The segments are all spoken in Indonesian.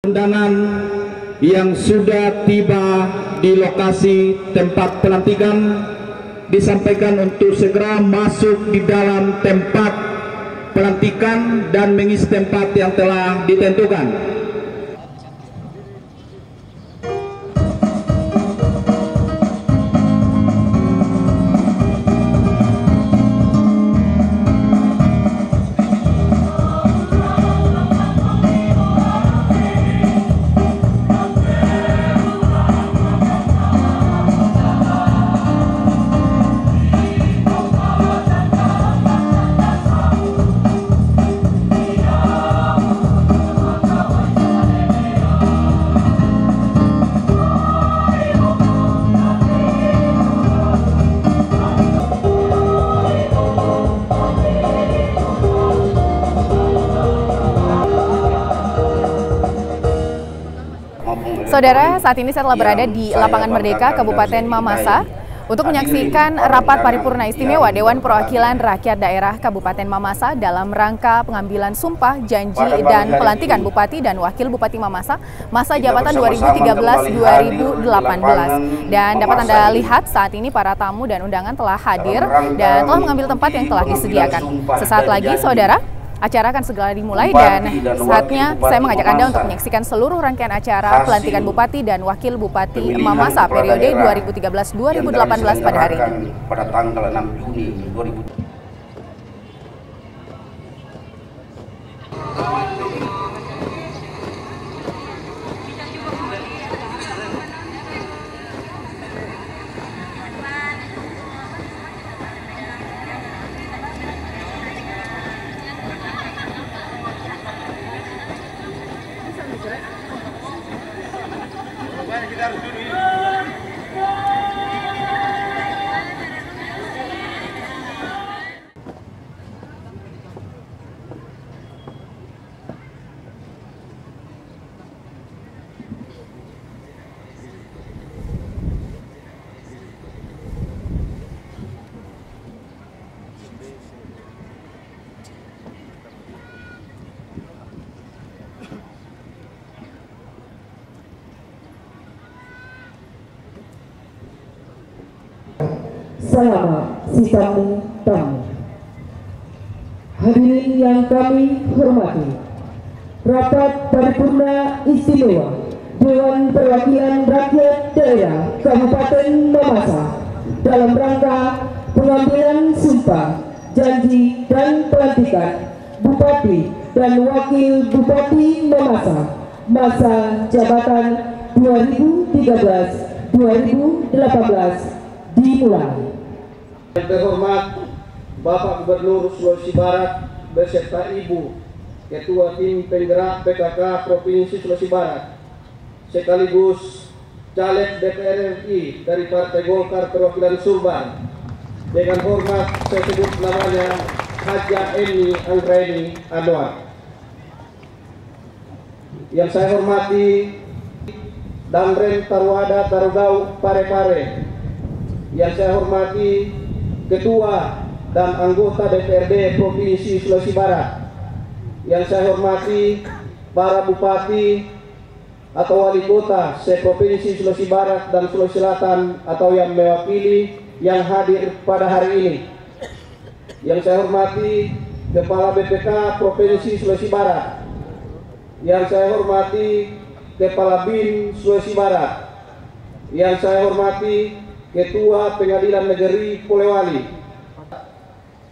Undangan yang sudah tiba di lokasi tempat pelantikan disampaikan untuk segera masuk di dalam tempat pelantikan dan mengisi tempat yang telah ditentukan. Saudara, saat ini saya telah berada di Lapangan Merdeka, Kabupaten Mamasa, untuk menyaksikan rapat paripurna istimewa Dewan Perwakilan Rakyat Daerah Kabupaten Mamasa dalam rangka pengambilan sumpah, janji, dan pelantikan Bupati dan Wakil Bupati Mamasa masa jabatan 2013-2018. Dan dapat Anda lihat saat ini para tamu dan undangan telah hadir dan telah mengambil tempat yang telah disediakan. Sesaat lagi, saudara, acara akan segera dimulai dan saatnya saya mengajak Anda untuk menyaksikan seluruh rangkaian acara pelantikan Bupati dan Wakil Bupati Mamasa periode 2013-2018 pada hari ini. Pada tanggal 6 Juni 2000. Selamat siang tamu. Hadirin yang kami hormati, rapat paripurna istimewa Dewan Perwakilan Rakyat Daerah Kabupaten Mamasa dalam rangka pengambilan sumpah, janji, dan pelantikan Bupati dan Wakil Bupati Mamasa masa jabatan 2013-2018 dimulai. Yang terhormat Bapak Gubernur Sulawesi Barat beserta Ibu Ketua Tim Penggerak PKK Provinsi Sulawesi Barat, sekaligus caleg DPR RI dari Partai Golkar perwakilan Sulbar. Dengan hormat saya sebut namanya Haja Eni Anggraini Anwar. Yang saya hormati Damren Tarwada Tarugau Pare-Pare. Yang saya hormati Ketua dan anggota DPRD Provinsi Sulawesi Barat. Yang saya hormati para bupati atau wali kota se-Provinsi Sulawesi Barat dan Sulawesi Selatan atau yang mewakili yang hadir pada hari ini. Yang saya hormati Kepala BPK Provinsi Sulawesi Barat. Yang saya hormati Kepala BIN Sulawesi Barat. Yang saya hormati Ketua Pengadilan Negeri Polewali.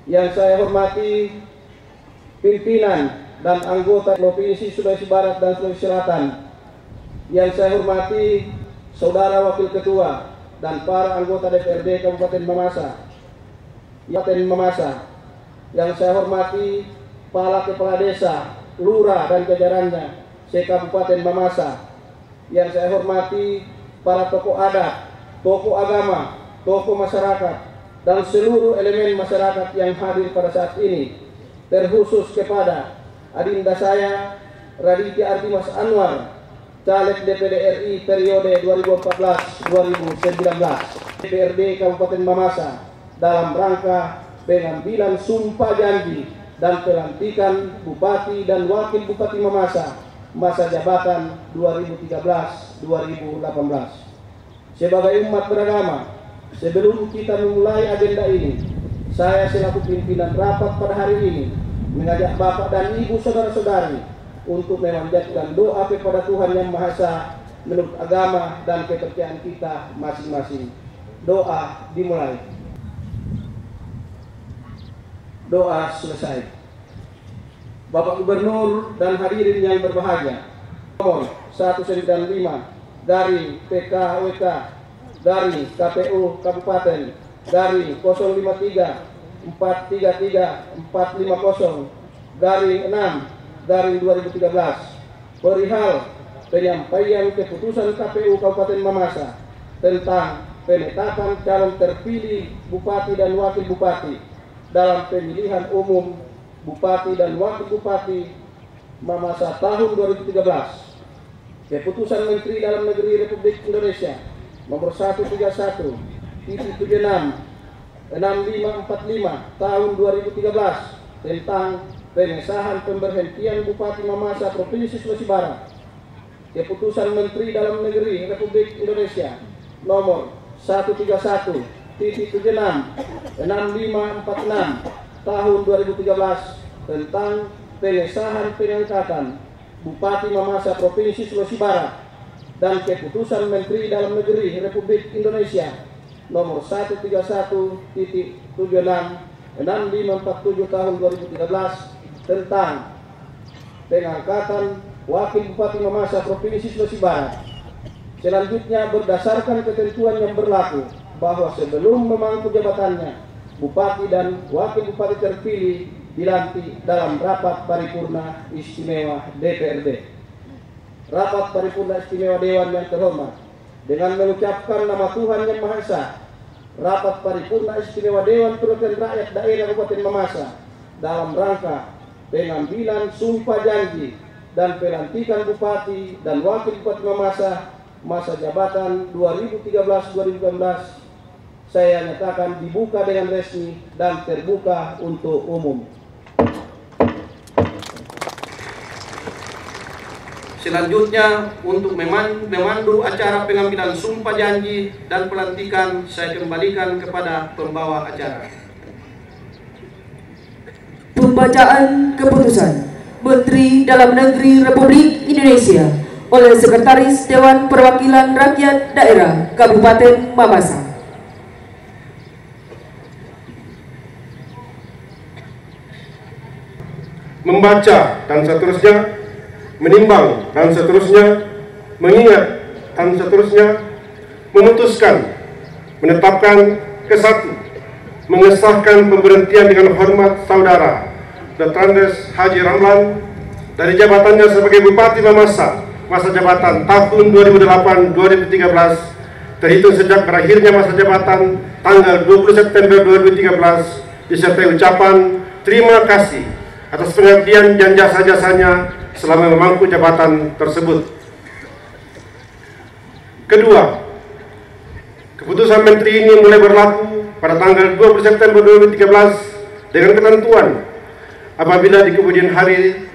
Yang saya hormati pimpinan dan anggota Provinsi Sulawesi Barat dan Sulawesi Selatan. Yang saya hormati Saudara Wakil Ketua dan para anggota DPRD Kabupaten Mamasa. Yang saya hormati para kepala desa, lurah dan jajarannya se-Kabupaten Mamasa. Yang saya hormati para tokoh adat, tokoh agama, tokoh masyarakat, dan seluruh elemen masyarakat yang hadir pada saat ini, terkhusus kepada adinda saya Raditya Ardimas Anwar, caleg DPD RI periode 2014-2019, DPRD Kabupaten Mamasa, dalam rangka pengambilan sumpah janji dan pelantikan Bupati dan Wakil Bupati Mamasa masa jabatan 2013-2018. Sebagai umat beragama, sebelum kita memulai agenda ini, saya selaku pimpinan rapat pada hari ini mengajak Bapak dan Ibu saudara-saudari untuk memanjatkan doa kepada Tuhan Yang Maha Esa menurut agama dan kepercayaan kita masing-masing. Doa dimulai. Doa selesai. Bapak Gubernur dan hadirin yang berbahagia, nomor 195 dari PKWK dari KPU Kabupaten dari 053 433 450 dari 6 dari 2013 perihal penyampaian keputusan KPU Kabupaten Mamasa tentang penetapan calon terpilih Bupati dan Wakil Bupati dalam pemilihan umum Bupati dan Wakil Bupati Mamasa tahun 2013. Keputusan Menteri Dalam Negeri Republik Indonesia nomor 131/76/6545 tahun 2013 tentang pengesahan pemberhentian Bupati Mamasa Provinsi Sulawesi Barat. Keputusan Menteri Dalam Negeri Republik Indonesia nomor 131/76/6546 tahun 2013 tentang pengesahan pengangkatan Bupati Mamasa Provinsi Sulawesi Barat, dan keputusan Menteri Dalam Negeri Republik Indonesia nomor 131/76/6547 tahun 2013 tentang pengangkatan Wakil Bupati Mamasa Provinsi Sulawesi Barat. Selanjutnya, berdasarkan ketentuan yang berlaku bahwa sebelum memangku jabatannya, Bupati dan Wakil Bupati terpilih dilantik dalam rapat paripurna istimewa DPRD. Rapat paripurna istimewa Dewan yang terhormat, dengan mengucapkan nama Tuhan Yang Maha Esa, rapat paripurna istimewa Dewan Perwakilan Rakyat Daerah Kabupaten Mamasa dalam rangka pengambilan sumpah janji dan pelantikan Bupati dan Wakil Bupati Mamasa masa jabatan 2013-2019 saya nyatakan dibuka dengan resmi dan terbuka untuk umum. Selanjutnya, untuk memandu acara pengambilan sumpah janji dan pelantikan, saya kembalikan kepada pembawa acara. Pembacaan keputusan Menteri Dalam Negeri Republik Indonesia oleh Sekretaris Dewan Perwakilan Rakyat Daerah Kabupaten Mamasa. Membaca dan seterusnya, menimbang dan seterusnya, mengingat dan seterusnya, memutuskan, menetapkan ke-1, mengesahkan pemberhentian dengan hormat Saudara Dr. Andes Haji Ramlan dari jabatannya sebagai Bupati Mamasa masa jabatan tahun 2008-2013 terhitung sejak berakhirnya masa jabatan tanggal 20 September 2013, disertai ucapan terima kasih atas pengabdian dan jasa-jasanya selama memangku jabatan tersebut. Kedua, keputusan Menteri ini mulai berlaku pada tanggal 20 September 2013 dengan ketentuan apabila di kemudian hari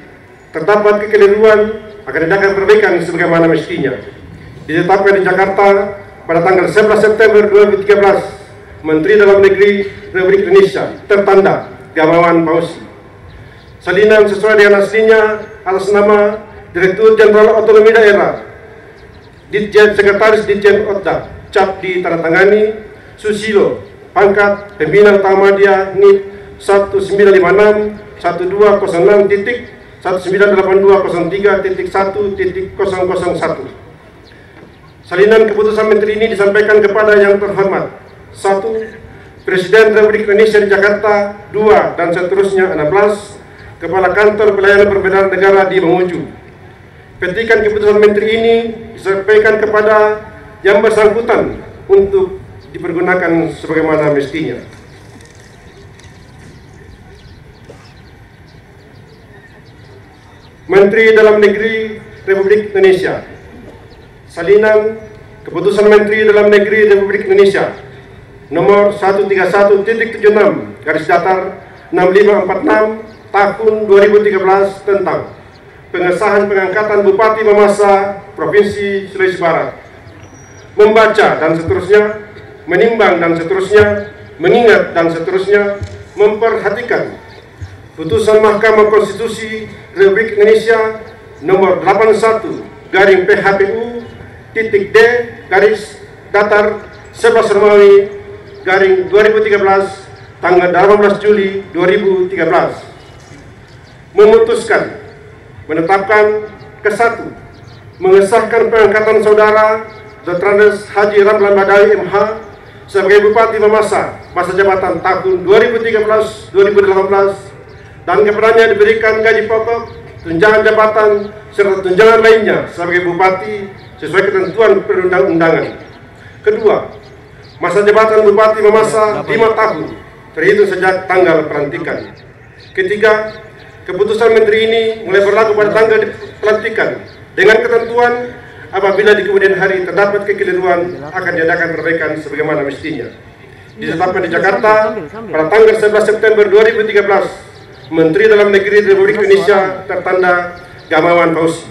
terdapat kekeliruan akan diadakan perbaikan sebagaimana mestinya. Ditetapkan di Jakarta pada tanggal 11 September 2013, Menteri Dalam Negeri Republik Indonesia tertanda Gamawan Fauzi. Salinan sesuai dengan aslinya atas nama Direktur Jenderal Otonomi Daerah, Ditjen Sekretaris Ditjen Otda, cap ditandatangani Susilo, pangkat Pembina Tamadiyah NIP 1956-12-198203.1.001. Salinan keputusan Menteri ini disampaikan kepada yang terhormat 1. Presiden Republik Indonesia di Jakarta, 2 dan seterusnya 16. Kepala Kantor Pelayanan Perbedaan Negara di Mamuju. Petikan keputusan Menteri ini disampaikan kepada yang bersangkutan untuk dipergunakan sebagaimana mestinya. Menteri Dalam Negeri Republik Indonesia. Salinan keputusan Menteri Dalam Negeri Republik Indonesia nomor 131.76/6546 tahun 2013 tentang pengesahan pengangkatan Bupati Mamasa Provinsi Sulawesi Barat, membaca dan seterusnya, menimbang dan seterusnya, mengingat dan seterusnya, memperhatikan putusan Mahkamah Konstitusi Republik Indonesia nomor 81/PHPU-D garis datar 11 Romawi garing 2013 tanggal 18 Juli 2013 memutuskan menetapkan ke-1 mengesahkan pengangkatan saudara Dr. Haji Ramlan Badawi MH sebagai Bupati Mamasa masa jabatan tahun 2013-2018 dan kepadanya diberikan gaji pokok, tunjangan jabatan serta tunjangan lainnya sebagai Bupati sesuai ketentuan perundang-undangan. Kedua, masa jabatan Bupati Mamasa 5 tahun terhitung sejak tanggal pelantikan. Ketiga, keputusan Menteri ini mulai berlaku pada tanggal pelantikan dengan ketentuan apabila di kemudian hari terdapat kekeliruan akan diadakan perbaikan sebagaimana mestinya. Ditetapkan di Jakarta pada tanggal 11 September 2013, Menteri Dalam Negeri Republik Indonesia tertanda Gamawan Fauzi.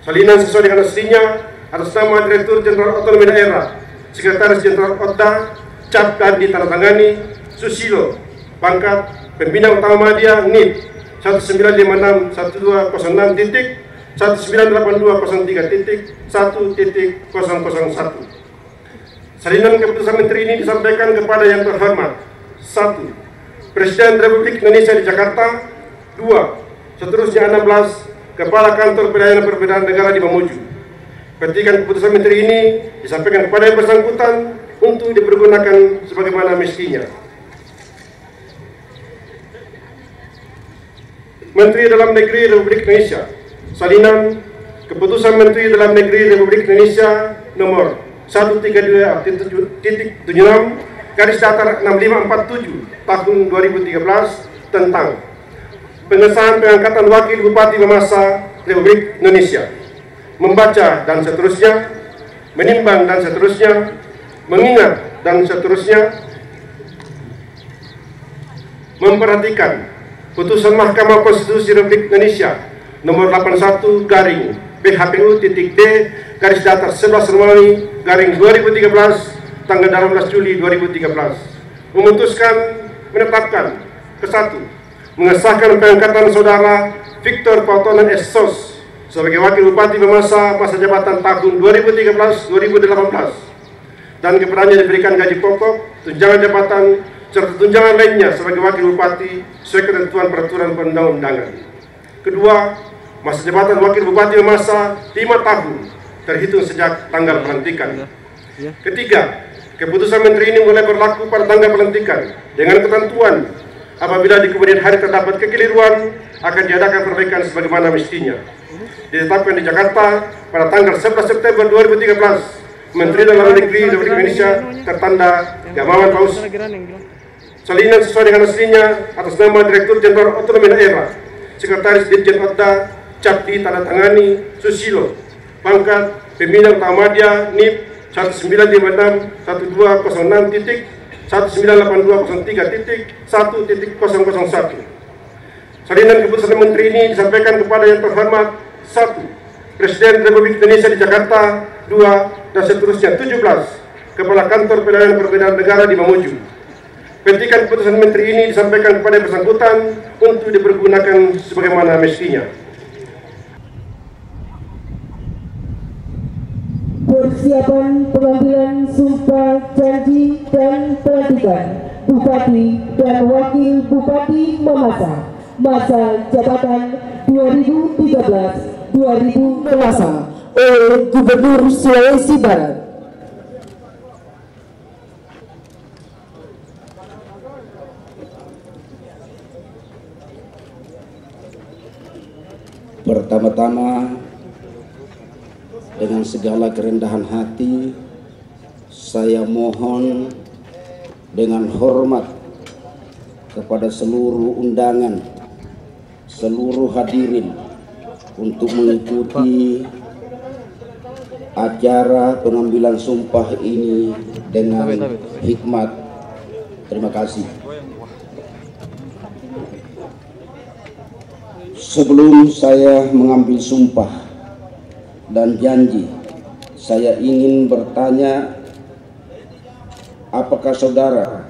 Salinan sesuai dengan aslinya atas nama Direktur Jenderal Otonomi Daerah, Sekretaris Jenderal Otda, cap dan ditandatangani Susilo, pangkat Pembina Utama Media NIP 1986-198203.1. Salinan keputusan Menteri ini disampaikan kepada yang terhormat: 1. Presiden Republik Indonesia di Jakarta. 2. Seterusnya 16. Kepala Kantor Pelayanan Perbedaan Negara di Mamuju. Petikan keputusan Menteri ini disampaikan kepada yang bersangkutan untuk dipergunakan sebagaimana mestinya. Menteri Dalam Negeri Republik Indonesia. Salinan keputusan Menteri Dalam Negeri Republik Indonesia nomor 132.76 garis datar 6547 tahun 2013 tentang pengesahan pengangkatan Wakil Bupati Mamasa Republik Indonesia. Membaca dan seterusnya, menimbang dan seterusnya, mengingat dan seterusnya, memperhatikan putusan Mahkamah Konstitusi Republik Indonesia nomor 81/PHPU-D garis datar 11 Romawi garing 2013 tanggal 18 Juli 2013 memutuskan menetapkan ke-1 mengesahkan pengangkatan saudara Victor Pautonan S.Sos sebagai Wakil Bupati Mamasa masa jabatan tahun 2013-2018 dan kepadanya diberikan gaji pokok, tunjangan jabatan serta tunjangan lainnya sebagai Wakil Bupati sesuai ketentuan peraturan perundang-undangan. Kedua, masa jabatan Wakil Bupati Mamasa 5 tahun terhitung sejak tanggal pelantikan. Ketiga, keputusan Menteri ini mulai berlaku pada tanggal pelantikan dengan ketentuan apabila di kemudian hari terdapat kekeliruan akan diadakan perbaikan sebagaimana mestinya. Ditetapkan di Jakarta pada tanggal 11 September 2013, Menteri Dalam Negeri Republik Indonesia tertanda Gamawan Fauzi. Salinan sesuai dengan aslinya atas nama Direktur Jenderal Otonomi Daerah, Sekretaris Dirjen Otda, cap ditandatangani Susilo, pangkat Pembina Utama Media NIP 1986-198203.1.001. Salinan keputusan Menteri ini disampaikan kepada yang terhormat: 1. Presiden Republik Indonesia di Jakarta. 2. Dan seterusnya. 17. Kepala Kantor Pelayanan Perbedaan Negara di Mamuju. Petikan keputusan Menteri ini disampaikan kepada yang bersangkutan untuk dipergunakan sebagaimana mestinya. Persiapan pengambilan sumpah janji dan pelantikan Bupati dan Wakil Bupati Mamasa masa jabatan 2013-2018 oleh Gubernur Sulawesi Barat. Pertama-tama, dengan segala kerendahan hati, saya mohon dengan hormat kepada seluruh undangan, seluruh hadirin untuk mengikuti acara pengambilan sumpah ini dengan hikmat. Terima kasih. Sebelum saya mengambil sumpah dan janji, saya ingin bertanya, apakah saudara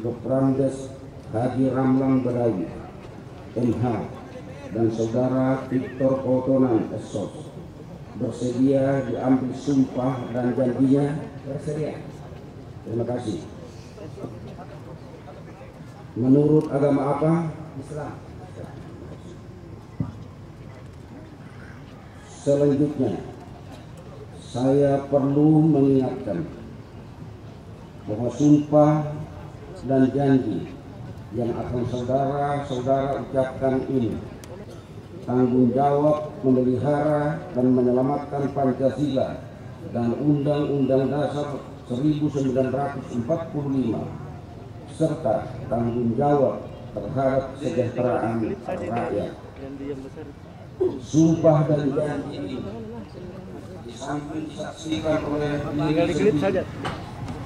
Dr. Andes Haji Ramlan Berayu, MH, dan saudara Victor Kotonan, SOS, bersedia diambil sumpah dan janjinya? Bersedia. Terima kasih. Menurut agama apa? Islam. Selanjutnya, saya perlu mengingatkan bahwa sumpah dan janji yang akan saudara-saudara ucapkan ini tanggung jawab memelihara dan menyelamatkan Pancasila dan Undang-Undang Dasar 1945 serta tanggung jawab terhadap kesejahteraan rakyat. Sumpah dan janji ini disamping disaksikan oleh diri sendiri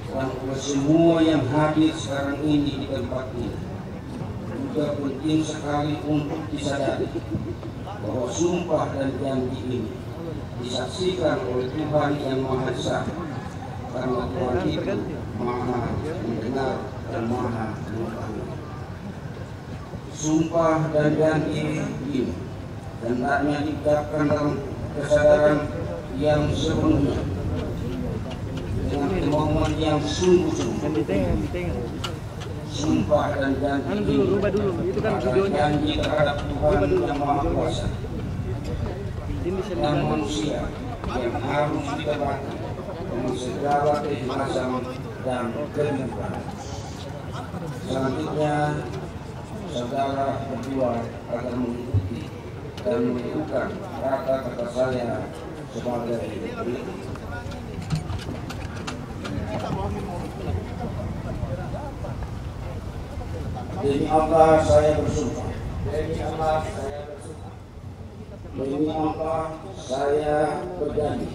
dan oleh semua yang hadir sekarang ini di tempat ini, juga penting sekali untuk disadari bahwa sumpah dan janji ini disaksikan oleh Tuhan yang Maha Esa, karena Tuhan itu Maha mendengar dan Maha mengetahui. Sumpah dan janji ini hendaknya diucapkan dalam kesadaran yang sepenuhnya, dengan kemauan yang sungguh-sungguh. Sumpah dan janji ini adalah janji terhadap Tuhan yang Maha Kuasa dan manusia yang harus ditepati dengan segala keikhlasan dan kejujuran. Selanjutnya, saudara berdua akan mengikuti dan menirukan kata-kata saya sebagai berikut. Demi Allah saya bersumpah. Demi Allah saya bersumpah. Demi Allah saya berjanji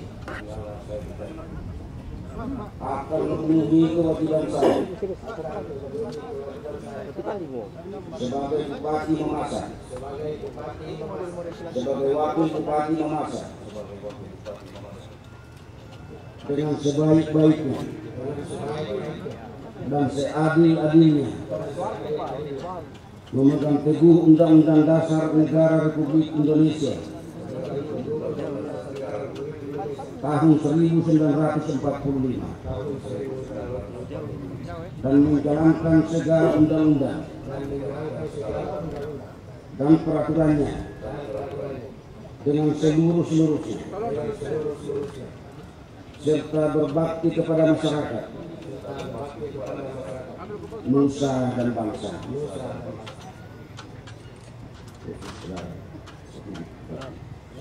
akan memenuhi kewajiban saya sebagai Bupati Mamasa, sebagai Wakil Bupati Mamasa, dengan sebaik-baiknya dan seadil-adilnya, memegang teguh Undang-Undang Dasar Negara Republik Indonesia tahun 1945 dan menjalankan segala undang-undang dan peraturannya dengan seluruh-seluruhnya, serta berbakti kepada masyarakat, nusa dan bangsa.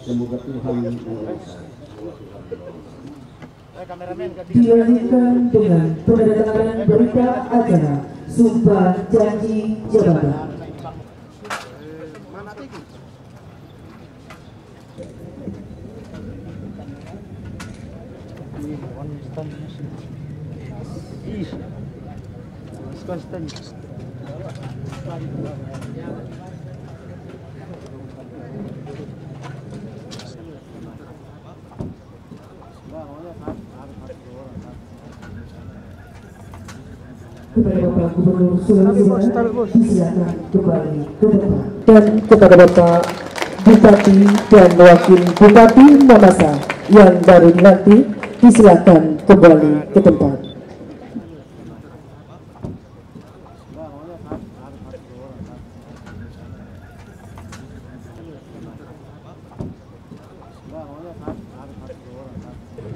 Semoga Tuhan menolong saya. Dilanjutkan dengan penandatanganan berita acara Sumpah Janji Jabatan. Kepada Bapak Gubernur Sulawesi Barat disilakan kembali ke depan, dan kepada Bapak Bupati dan Wakil Bupati Mamasa yang baru dilantik disilakan kembali ke tempat.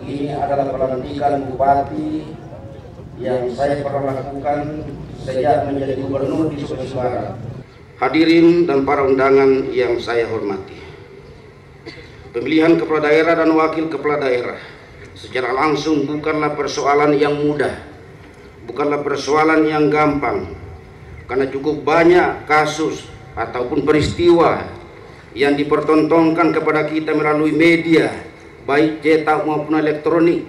Ini adalah pelantikan bupati yang saya pernah lakukan sejak menjadi gubernur di Sulawesi Barat. Hadirin dan para undangan yang saya hormati, pemilihan kepala daerah dan wakil kepala daerah secara langsung bukanlah persoalan yang mudah, bukanlah persoalan yang gampang, karena cukup banyak kasus ataupun peristiwa yang dipertontonkan kepada kita melalui media, baik cetak maupun elektronik,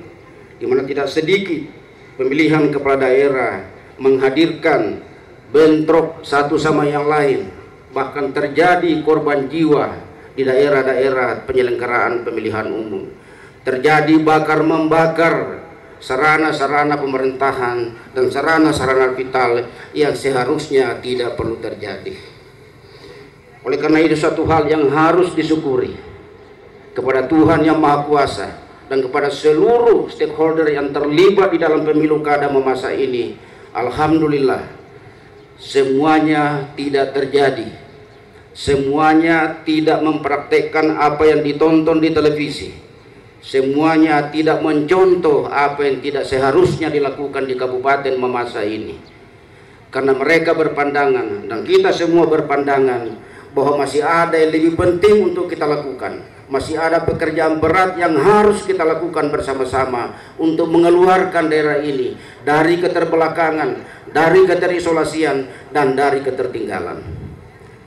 di mana tidak sedikit pemilihan kepala daerah menghadirkan bentrok satu sama yang lain, bahkan terjadi korban jiwa di daerah-daerah penyelenggaraan pemilihan umum. Terjadi bakar-membakar sarana-sarana pemerintahan dan sarana-sarana vital yang seharusnya tidak perlu terjadi. Oleh karena itu, satu hal yang harus disyukuri kepada Tuhan Yang Maha Kuasa dan kepada seluruh stakeholder yang terlibat di dalam pemilu kada memasa ini, alhamdulillah semuanya tidak terjadi. Semuanya tidak mempraktekkan apa yang ditonton di televisi. Semuanya tidak mencontoh apa yang tidak seharusnya dilakukan di Kabupaten Mamasa ini. Karena mereka berpandangan dan kita semua berpandangan bahwa masih ada yang lebih penting untuk kita lakukan. Masih ada pekerjaan berat yang harus kita lakukan bersama-sama untuk mengeluarkan daerah ini dari keterbelakangan, dari keterisolasian, dan dari ketertinggalan.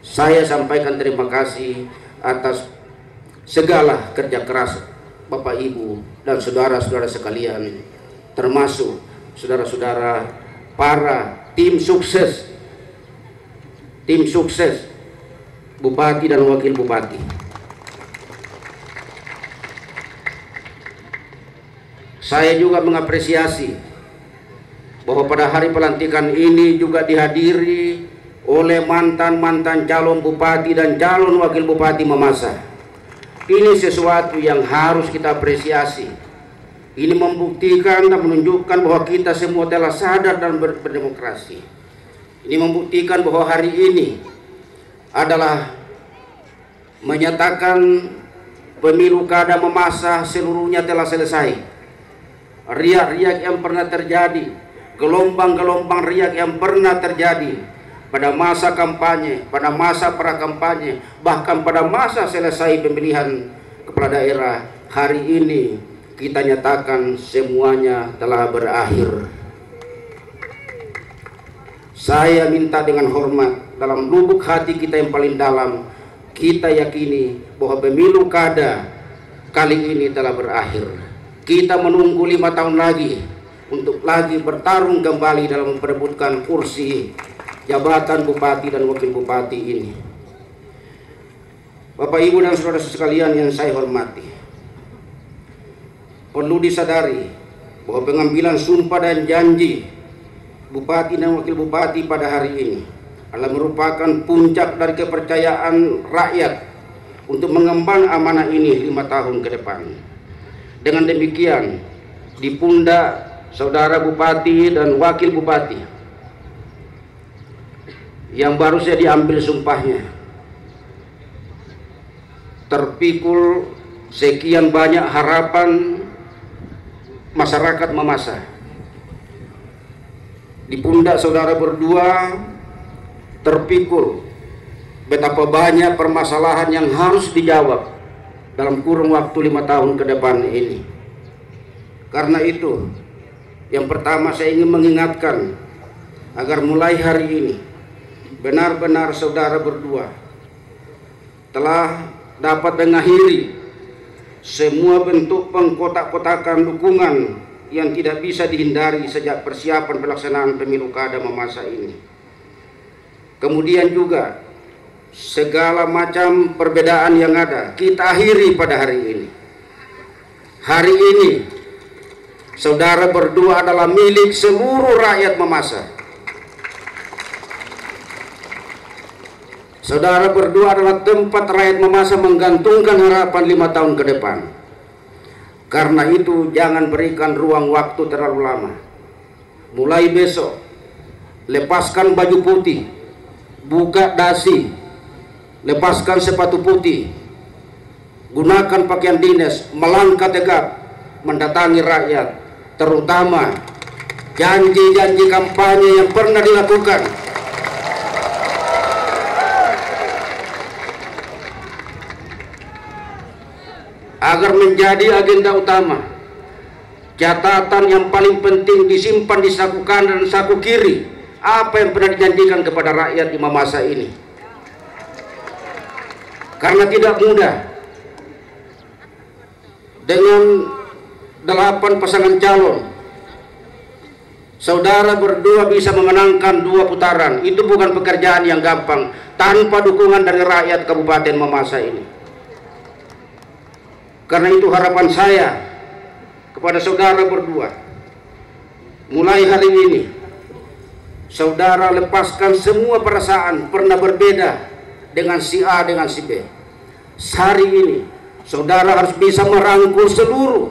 Saya sampaikan terima kasih atas segala kerja keras Bapak Ibu dan saudara-saudara sekalian, termasuk saudara-saudara para tim sukses Bupati dan Wakil Bupati. Saya juga mengapresiasi bahwa pada hari pelantikan ini juga dihadiri oleh mantan-mantan calon bupati dan calon wakil bupati Mamasa. Ini sesuatu yang harus kita apresiasi. Ini membuktikan dan menunjukkan bahwa kita semua telah sadar dan berdemokrasi. Ini membuktikan bahwa hari ini adalah menyatakan pemilu kada Mamasa seluruhnya telah selesai. Riak-riak yang pernah terjadi, gelombang-gelombang riak yang pernah terjadi pada masa kampanye, pada masa pra-kampanye, bahkan pada masa selesai pemilihan kepala daerah, hari ini kita nyatakan semuanya telah berakhir. Saya minta dengan hormat, dalam lubuk hati kita yang paling dalam, kita yakini bahwa pemilu kada kali ini telah berakhir. Kita menunggu 5 tahun lagi untuk lagi bertarung kembali dalam memperebutkan kursi jabatan bupati dan wakil bupati ini. Bapak Ibu dan saudara sekalian yang saya hormati, perlu disadari bahwa pengambilan sumpah dan janji bupati dan wakil bupati pada hari ini adalah merupakan puncak dari kepercayaan rakyat untuk mengemban amanah ini 5 tahun ke depan. Dengan demikian, di pundak saudara bupati dan wakil bupati yang baru saja diambil sumpahnya, terpikul sekian banyak harapan masyarakat Mamasa. Di pundak saudara berdua terpikul betapa banyak permasalahan yang harus dijawab dalam kurun waktu 5 tahun ke depan ini. Karena itu, yang pertama saya ingin mengingatkan agar mulai hari ini benar-benar saudara berdua telah dapat mengakhiri semua bentuk pengkotak-kotakan dukungan yang tidak bisa dihindari sejak persiapan pelaksanaan pemilu kada Mamasa ini. Kemudian juga segala macam perbedaan yang ada kita akhiri pada hari ini. Hari ini saudara berdua adalah milik seluruh rakyat Mamasa. Saudara berdua adalah tempat rakyat Mamasa menggantungkan harapan 5 tahun ke depan. Karena itu jangan berikan ruang waktu terlalu lama. Mulai besok, lepaskan baju putih, buka dasi, lepaskan sepatu putih, gunakan pakaian dinas, melangkah tegap mendatangi rakyat, terutama janji-janji kampanye yang pernah dilakukan. Agar menjadi agenda utama, catatan yang paling penting disimpan di saku kanan dan saku kiri, apa yang pernah dijanjikan kepada rakyat di Mamasa ini. Karena tidak mudah dengan 8 pasangan calon saudara berdua bisa memenangkan 2 putaran. Itu bukan pekerjaan yang gampang tanpa dukungan dari rakyat Kabupaten Mamasa ini. Karena itu harapan saya kepada saudara berdua, mulai hari ini saudara lepaskan semua perasaan pernah berbeda dengan si A dengan si B. Hari ini saudara harus bisa merangkul seluruh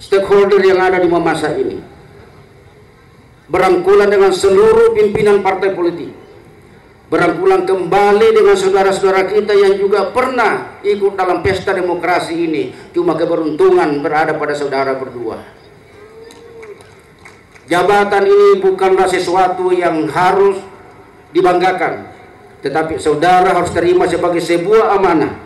stakeholder yang ada di Mamasa ini, berangkulan dengan seluruh pimpinan partai politik, berangkulan kembali dengan saudara-saudara kita yang juga pernah ikut dalam pesta demokrasi ini. Cuma keberuntungan berada pada saudara berdua. Jabatan ini bukanlah sesuatu yang harus dibanggakan, tetapi saudara harus terima sebagai sebuah amanah,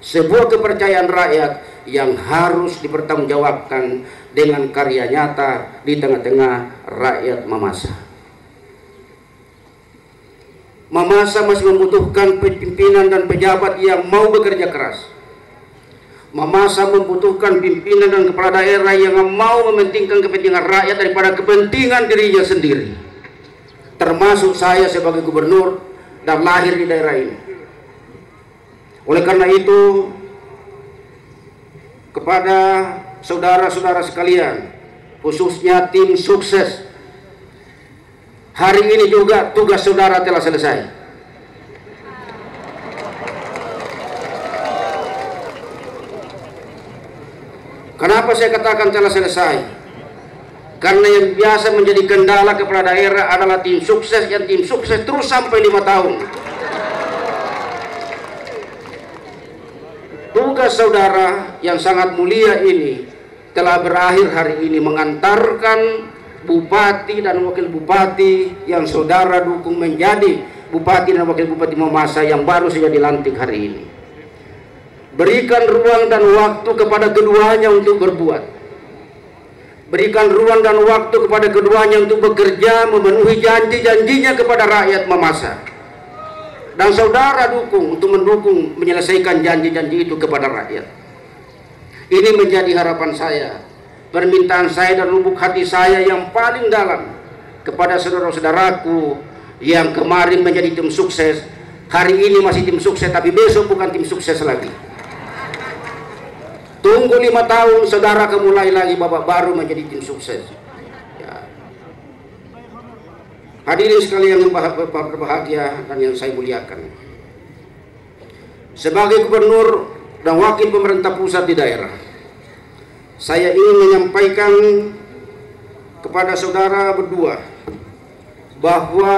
sebuah kepercayaan rakyat yang harus dipertanggungjawabkan dengan karya nyata di tengah-tengah rakyat Mamasa. Mamasa masih membutuhkan pimpinan dan pejabat yang mau bekerja keras. Mamasa membutuhkan pimpinan dan kepala daerah yang mau mementingkan kepentingan rakyat daripada kepentingan dirinya sendiri. Termasuk saya sebagai gubernur dan lahir di daerah ini. Oleh karena itu, kepada saudara-saudara sekalian, khususnya tim sukses, hari ini juga tugas saudara telah selesai. Kenapa saya katakan telah selesai? Karena yang biasa menjadi kendala kepala daerah adalah tim sukses, yang tim sukses terus sampai 5 tahun. Tugas saudara yang sangat mulia ini telah berakhir hari ini, mengantarkan bupati dan wakil bupati yang saudara dukung menjadi bupati dan wakil bupati Mamasa yang baru saja dilantik hari ini. Berikan ruang dan waktu kepada keduanya untuk berbuat. Berikan ruang dan waktu kepada keduanya untuk bekerja memenuhi janji-janjinya kepada rakyat Mamasa. Dan saudara dukung untuk mendukung menyelesaikan janji-janji itu kepada rakyat. Ini menjadi harapan saya, permintaan saya dan lubuk hati saya yang paling dalam kepada saudara-saudaraku yang kemarin menjadi tim sukses. Hari ini masih tim sukses, tapi besok bukan tim sukses lagi. Tunggu 5 tahun saudara mulai lagi babak baru menjadi tim sukses. Ya. Hadirin sekalian yang berbahagia dan yang saya muliakan, sebagai gubernur dan wakil pemerintah pusat di daerah, saya ingin menyampaikan kepada saudara berdua bahwa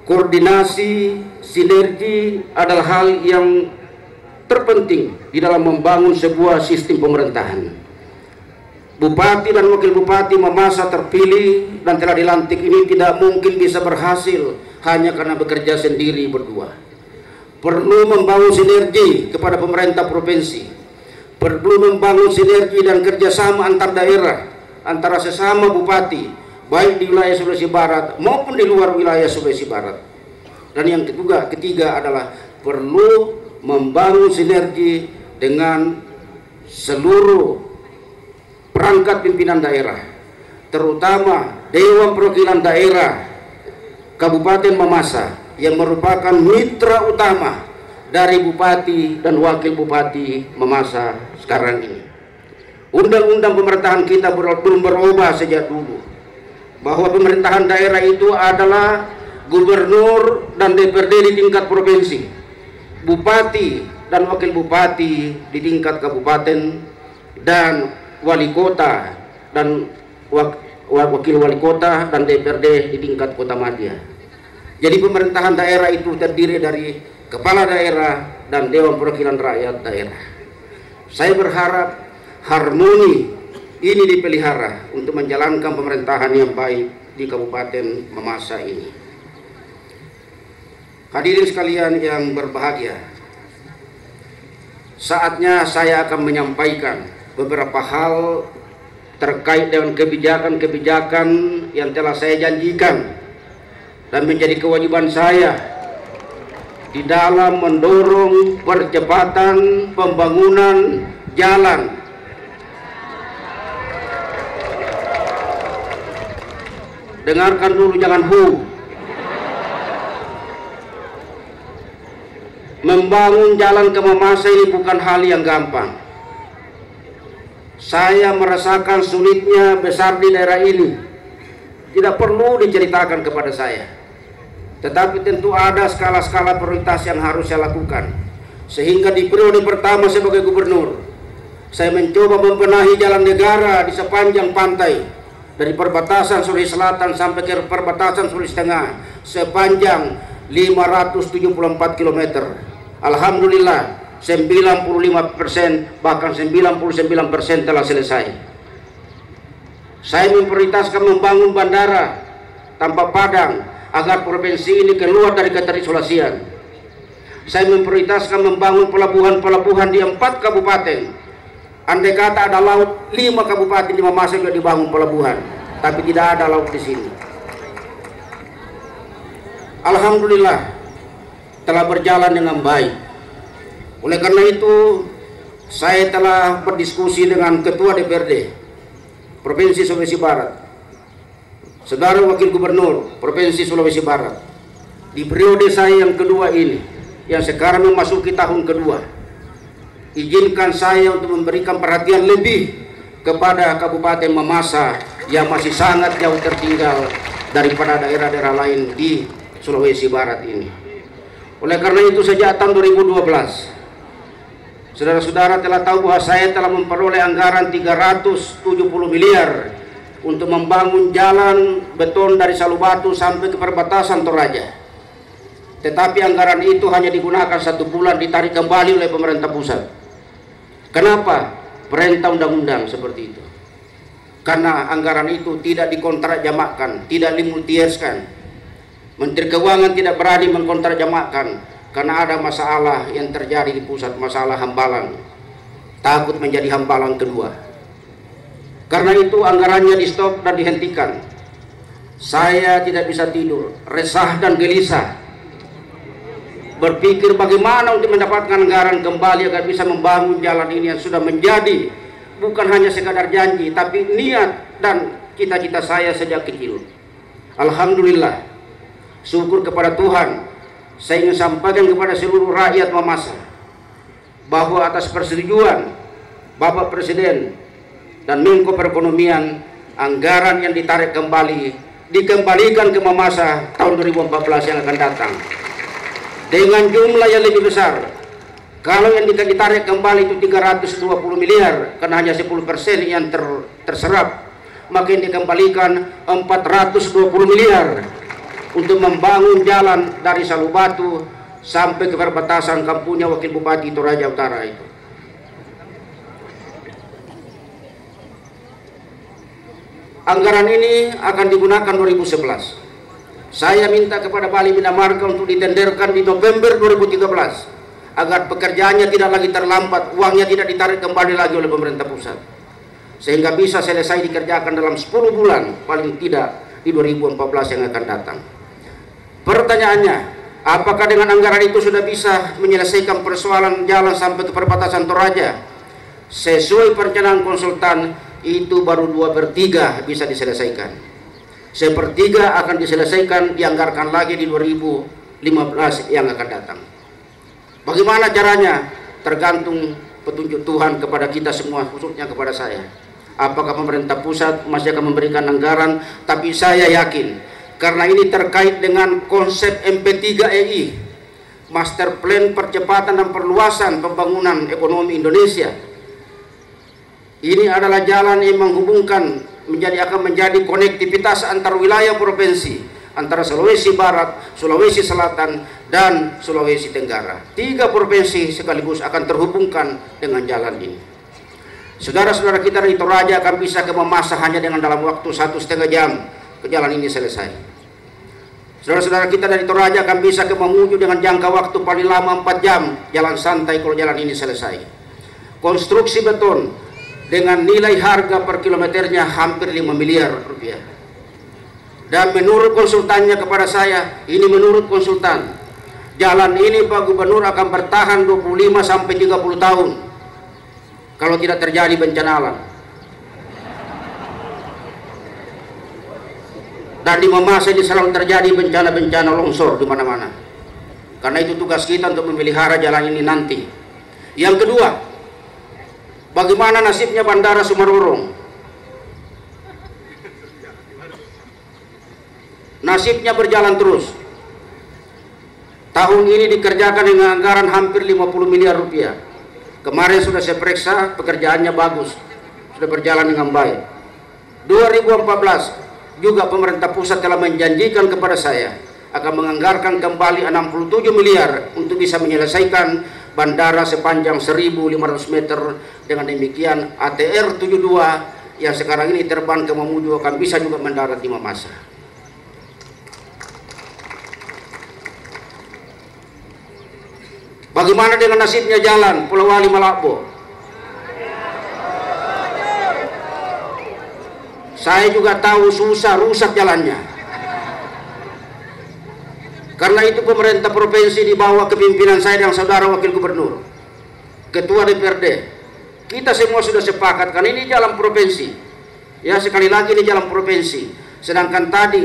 koordinasi, sinergi adalah hal yang terpenting di dalam membangun sebuah sistem pemerintahan. Bupati dan wakil bupati Mamasa terpilih dan telah dilantik ini tidak mungkin bisa berhasil hanya karena bekerja sendiri berdua. Perlu membangun sinergi kepada pemerintah provinsi, perlu membangun sinergi dan kerjasama antar daerah, antara sesama bupati, baik di wilayah Sulawesi Barat maupun di luar wilayah Sulawesi Barat. Dan yang ketiga adalah perlu membangun sinergi dengan seluruh perangkat pimpinan daerah, terutama Dewan Perwakilan Daerah Kabupaten Mamasa yang merupakan mitra utama dari Bupati dan Wakil Bupati Mamasa sekarang ini. Undang-undang pemerintahan kita belum berubah sejak dulu, bahwa pemerintahan daerah itu adalah gubernur dan DPRD di tingkat provinsi, bupati dan wakil bupati di tingkat kabupaten, dan wali kota dan wakil wali kota dan DPRD di tingkat kota madya. Jadi pemerintahan daerah itu terdiri dari kepala daerah dan Dewan Perwakilan Rakyat daerah. Saya berharap harmoni ini dipelihara untuk menjalankan pemerintahan yang baik di Kabupaten Mamasa ini. Hadirin sekalian yang berbahagia, saatnya saya akan menyampaikan beberapa hal terkait dengan kebijakan-kebijakan yang telah saya janjikan dan menjadi kewajiban saya di dalam mendorong percepatan pembangunan jalan dengarkan dulu, jangan hu. Membangun jalan ke Mamasa ini bukan hal yang gampang. Saya merasakan sulitnya besar di daerah ini. Tidak perlu diceritakan kepada saya. Tetapi tentu ada skala-skala prioritas yang harus saya lakukan. Sehingga di periode pertama sebagai gubernur, saya mencoba membenahi jalan negara di sepanjang pantai, dari perbatasan Sulawesi Selatan sampai ke perbatasan Sulawesi Tengah, sepanjang 574 km. Alhamdulillah 95% bahkan 99% telah selesai. Saya memprioritaskan membangun bandara tanpa padang agar provinsi ini keluar dari keterisolasian. Saya memprioritaskan membangun pelabuhan-pelabuhan di 4 kabupaten. Andai kata ada laut, 5 kabupaten di Mamasa juga dibangun pelabuhan, tapi tidak ada laut di sini. Alhamdulillah telah berjalan dengan baik. Oleh karena itu, saya telah berdiskusi dengan Ketua DPRD Provinsi Sulawesi Barat, Saudara Wakil Gubernur Provinsi Sulawesi Barat, di periode saya yang kedua ini, yang sekarang memasuki tahun kedua, izinkan saya untuk memberikan perhatian lebih kepada Kabupaten Mamasa yang masih sangat jauh tertinggal daripada daerah-daerah lain di Sulawesi Barat ini. Oleh karena itu, sejak tahun 2012, saudara-saudara telah tahu bahwa saya telah memperoleh anggaran 370 miliar untuk membangun jalan beton dari Salubatu sampai ke perbatasan Toraja. Tetapi anggaran itu hanya digunakan 1 bulan, ditarik kembali oleh pemerintah pusat. Kenapa? Perintah undang-undang seperti itu. Karena anggaran itu tidak dikontrak jamakkan, tidak dimultierskan. Menteri Keuangan tidak berani mengkontrak jamakkan karena ada masalah yang terjadi di pusat, masalah hambalang. Takut menjadi hambalang kedua. Karena itu anggarannya di stop dan dihentikan. Saya tidak bisa tidur, resah dan gelisah. Berpikir bagaimana untuk mendapatkan anggaran kembali agar bisa membangun jalan ini yang sudah menjadi bukan hanya sekadar janji, tapi niat dan cita-cita saya sejak kecil. Alhamdulillah, syukur kepada Tuhan, saya ingin sampaikan kepada seluruh rakyat Mamasa bahwa atas persetujuan Bapak Presiden dan Menko Perekonomian, anggaran yang ditarik kembali dikembalikan ke Mamasa tahun 2014 yang akan datang dengan jumlah yang lebih besar. Kalau yang ditarik kembali itu 320 miliar, karena hanya 10% yang terserap, maka yang dikembalikan 420 miliar untuk membangun jalan dari Salubatu sampai ke perbatasan kampungnya Wakil Bupati Toraja Utara itu. Anggaran ini akan digunakan 2011. Saya minta kepada Bali Bina Marga untuk ditenderkan di November 2013 agar pekerjaannya tidak lagi terlambat, uangnya tidak ditarik kembali lagi oleh pemerintah pusat, sehingga bisa selesai dikerjakan dalam 10 bulan paling tidak di 2014 yang akan datang. Pertanyaannya, apakah dengan anggaran itu sudah bisa menyelesaikan persoalan jalan sampai ke perbatasan Toraja? Sesuai perencanaan konsultan, itu baru 2/3 bisa diselesaikan. 1/3 akan diselesaikan, dianggarkan lagi di 2015 yang akan datang. Bagaimana caranya? Tergantung petunjuk Tuhan kepada kita semua, khususnya kepada saya. Apakah pemerintah pusat masih akan memberikan anggaran? Tapi saya yakin, karena ini terkait dengan konsep MP3EI, Master Plan Percepatan dan Perluasan Pembangunan Ekonomi Indonesia. Ini adalah jalan yang menghubungkan, akan menjadi konektivitas antar wilayah provinsi, antara Sulawesi Barat, Sulawesi Selatan, dan Sulawesi Tenggara. 3 provinsi sekaligus akan terhubungkan dengan jalan ini. Saudara-saudara kita dari Toraja akan bisa ke Mamasa hanya dengan dalam waktu 1,5 jam ke jalan ini selesai. Saudara-saudara kita dari Toraja akan bisa ke Mamuju dengan jangka waktu paling lama 4 jam, jalan santai kalau jalan ini selesai. Konstruksi beton dengan nilai harga per kilometernya hampir 5 miliar rupiah. Dan menurut konsultannya kepada saya, ini menurut konsultan, jalan ini Pak Gubernur akan bertahan 25 sampai 30 tahun kalau tidak terjadi bencana alam. Dan di Mamasa ini selalu terjadi bencana-bencana longsor di mana-mana. Karena itu tugas kita untuk memelihara jalan ini nanti. Yang kedua, bagaimana nasibnya Bandara Sumarorong? Nasibnya berjalan terus. Tahun ini dikerjakan dengan anggaran hampir 50 miliar rupiah. Kemarin sudah saya periksa, pekerjaannya bagus, sudah berjalan dengan baik. 2014 juga pemerintah pusat telah menjanjikan kepada saya akan menganggarkan kembali 67 miliar untuk bisa menyelesaikan bandara sepanjang 1.500 meter. Dengan demikian ATR 72 yang sekarang ini terbang ke Mamuju akan bisa juga mendarat di Mamasa. Bagaimana dengan nasibnya jalan Pulau Wali Malabo? Saya juga tahu susah, rusak jalannya. Karena itu pemerintah provinsi di bawah kepimpinan saya dan saudara wakil gubernur, ketua DPRD, kita semua sudah sepakat karena ini jalan provinsi. Ya, sekali lagi ini jalan provinsi. Sedangkan tadi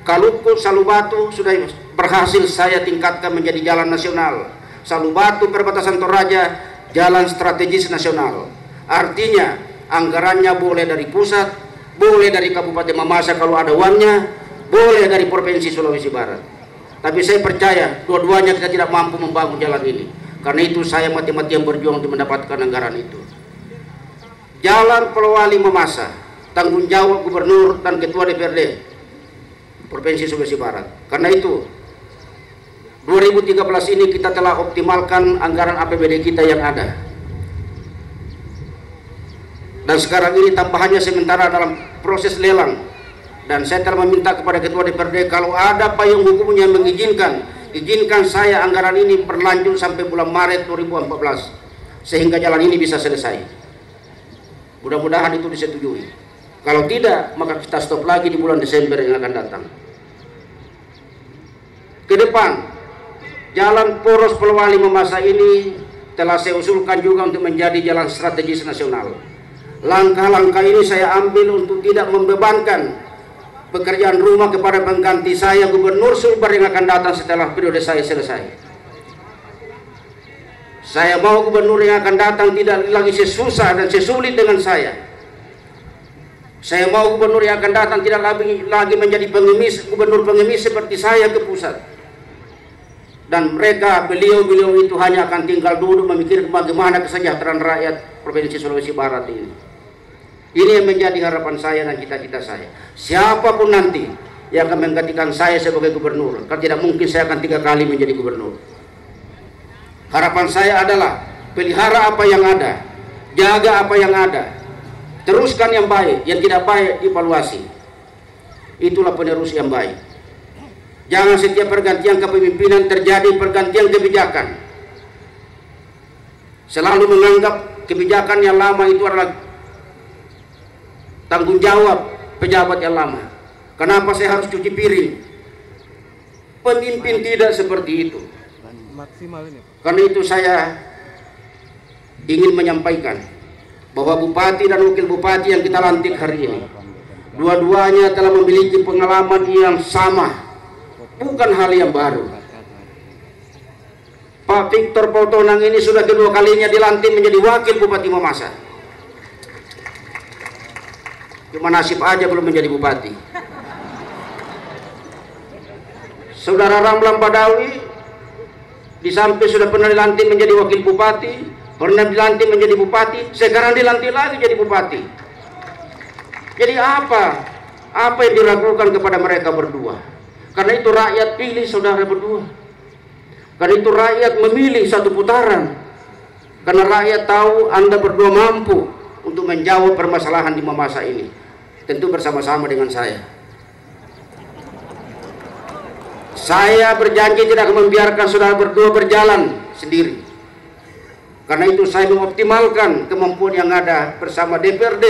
Kaluku Salubatu sudah berhasil saya tingkatkan menjadi jalan nasional. Salubatu perbatasan Toraja jalan strategis nasional. Artinya anggarannya boleh dari pusat, boleh dari Kabupaten Mamasa kalau ada uangnya, boleh dari Provinsi Sulawesi Barat. Tapi saya percaya dua-duanya kita tidak mampu membangun jalan ini. Karena itu saya mati-matian berjuang untuk mendapatkan anggaran itu. Jalan Pulau Wali Mamasa, tanggung jawab Gubernur dan Ketua DPRD Provinsi Sulawesi Barat. Karena itu 2013 ini kita telah optimalkan anggaran APBD kita yang ada. Dan sekarang ini tambahannya sementara dalam proses lelang. Dan saya telah meminta kepada Ketua DPRD kalau ada payung hukum yang mengizinkan, izinkan saya anggaran ini berlanjut sampai bulan Maret 2014 sehingga jalan ini bisa selesai. Mudah-mudahan itu disetujui. Kalau tidak, maka kita stop lagi di bulan Desember yang akan datang. Ke depan, jalan poros Pulau Wali Mamasa ini telah saya usulkan juga untuk menjadi jalan strategis nasional. Langkah-langkah ini saya ambil untuk tidak membebankan pekerjaan rumah kepada pengganti saya, Gubernur Sulbar yang akan datang setelah periode saya selesai. Saya mau gubernur yang akan datang tidak lagi sesusah dan sesulit dengan saya. Saya mau gubernur yang akan datang tidak lagi menjadi pengemis, gubernur pengemis seperti saya ke pusat. Dan mereka, beliau-beliau itu hanya akan tinggal duduk memikirkan bagaimana kesejahteraan rakyat Provinsi Sulawesi Barat ini. Ini yang menjadi harapan saya dan cita-cita saya. Siapapun nanti yang akan menggantikan saya sebagai gubernur, karena tidak mungkin saya akan 3 kali menjadi gubernur. Harapan saya adalah pelihara apa yang ada, jaga apa yang ada, teruskan yang baik, yang tidak baik evaluasi. Itulah penerus yang baik. Jangan setiap pergantian kepemimpinan terjadi pergantian kebijakan. Selalu menganggap kebijakan yang lama itu adalah tanggung jawab pejabat yang lama. Kenapa saya harus cuci piring? Pemimpin tidak seperti itu. Karena itu saya ingin menyampaikan bahwa bupati dan wakil bupati yang kita lantik hari ini, dua-duanya telah memiliki pengalaman yang sama, bukan hal yang baru. Pak Victor Pautonang ini sudah kedua kalinya dilantik menjadi wakil bupati Mamasa. Cuma nasib aja belum menjadi bupati. Saudara Ramlan Badawi di samping sudah pernah dilantik menjadi wakil bupati, pernah dilantik menjadi bupati, sekarang dilantik lagi jadi bupati. Jadi apa yang diragukan kepada mereka berdua? Karena itu rakyat pilih saudara berdua. Karena itu rakyat memilih satu putaran. Karena rakyat tahu Anda berdua mampu untuk menjawab permasalahan di Mamasa ini. Tentu bersama-sama dengan saya. Saya berjanji tidak akan membiarkan saudara berdua berjalan sendiri. Karena itu saya mengoptimalkan kemampuan yang ada bersama DPRD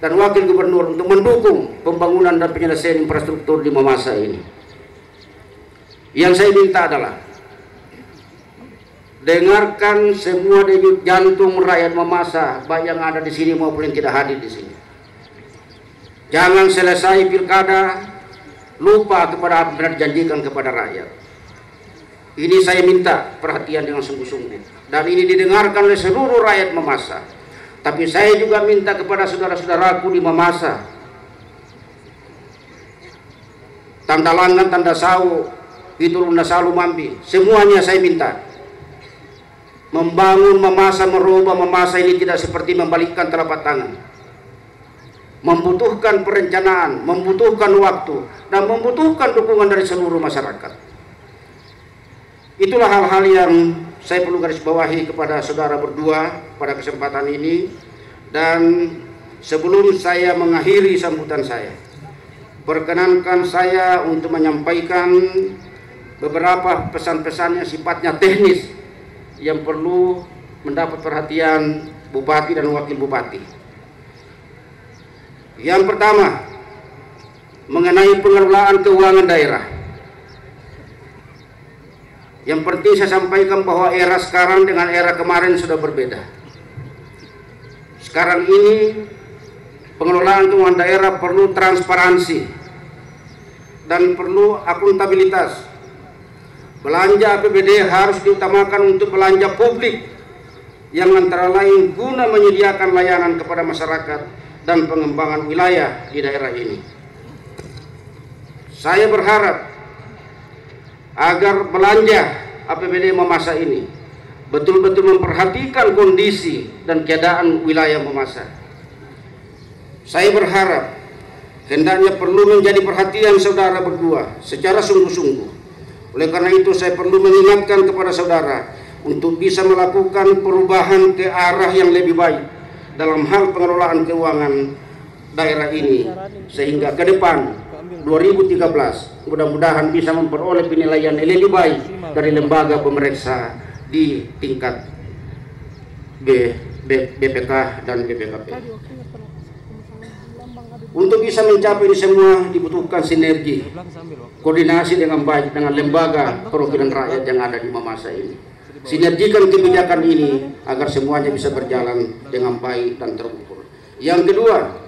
dan wakil gubernur untuk mendukung pembangunan dan penyelesaian infrastruktur di Mamasa ini. Yang saya minta adalah dengarkan semua denyut jantung rakyat Mamasa, baik yang ada di sini maupun yang tidak hadir di sini. Jangan selesai pilkada lupa kepada apa yang dijanjikan kepada rakyat. Ini saya minta perhatian dengan sungguh-sungguh, dan ini didengarkan oleh seluruh rakyat Mamasa. Tapi saya juga minta kepada saudara-saudaraku di Mamasa, Tanda Langan, Tanda Sau, Pitulun Nasalu Mambi, semuanya saya minta membangun Mamasa, merubah Mamasa ini tidak seperti membalikkan telapak tangan. Membutuhkan perencanaan, membutuhkan waktu, dan membutuhkan dukungan dari seluruh masyarakat. Itulah hal-hal yang saya perlu garis bawahi kepada saudara berdua pada kesempatan ini. Dan sebelum saya mengakhiri sambutan saya, perkenankan saya untuk menyampaikan beberapa pesan-pesan yang sifatnya teknis yang perlu mendapat perhatian Bupati dan Wakil Bupati. Yang pertama, mengenai pengelolaan keuangan daerah. Yang penting saya sampaikan bahwa era sekarang dengan era kemarin sudah berbeda. Sekarang ini pengelolaan keuangan daerah perlu transparansi dan perlu akuntabilitas. Belanja APBD harus diutamakan untuk belanja publik yang antara lain guna menyediakan layanan kepada masyarakat dan pengembangan wilayah di daerah ini. Saya berharap agar belanja APBD Mamasa ini betul-betul memperhatikan kondisi dan keadaan wilayah Mamasa. Saya berharap hendaknya perlu menjadi perhatian saudara berdua secara sungguh-sungguh. Oleh karena itu saya perlu mengingatkan kepada saudara untuk bisa melakukan perubahan ke arah yang lebih baik dalam hal pengelolaan keuangan daerah ini, sehingga ke depan 2013 mudah-mudahan bisa memperoleh penilaian yang lebih baik dari lembaga pemeriksa di tingkat BPK dan BPKP. Untuk bisa mencapai ini semua dibutuhkan sinergi, koordinasi dengan baik dengan lembaga perwakilan rakyat yang ada di Mamasa ini. Sinergikan kebijakan ini agar semuanya bisa berjalan dengan baik dan terukur. Yang kedua,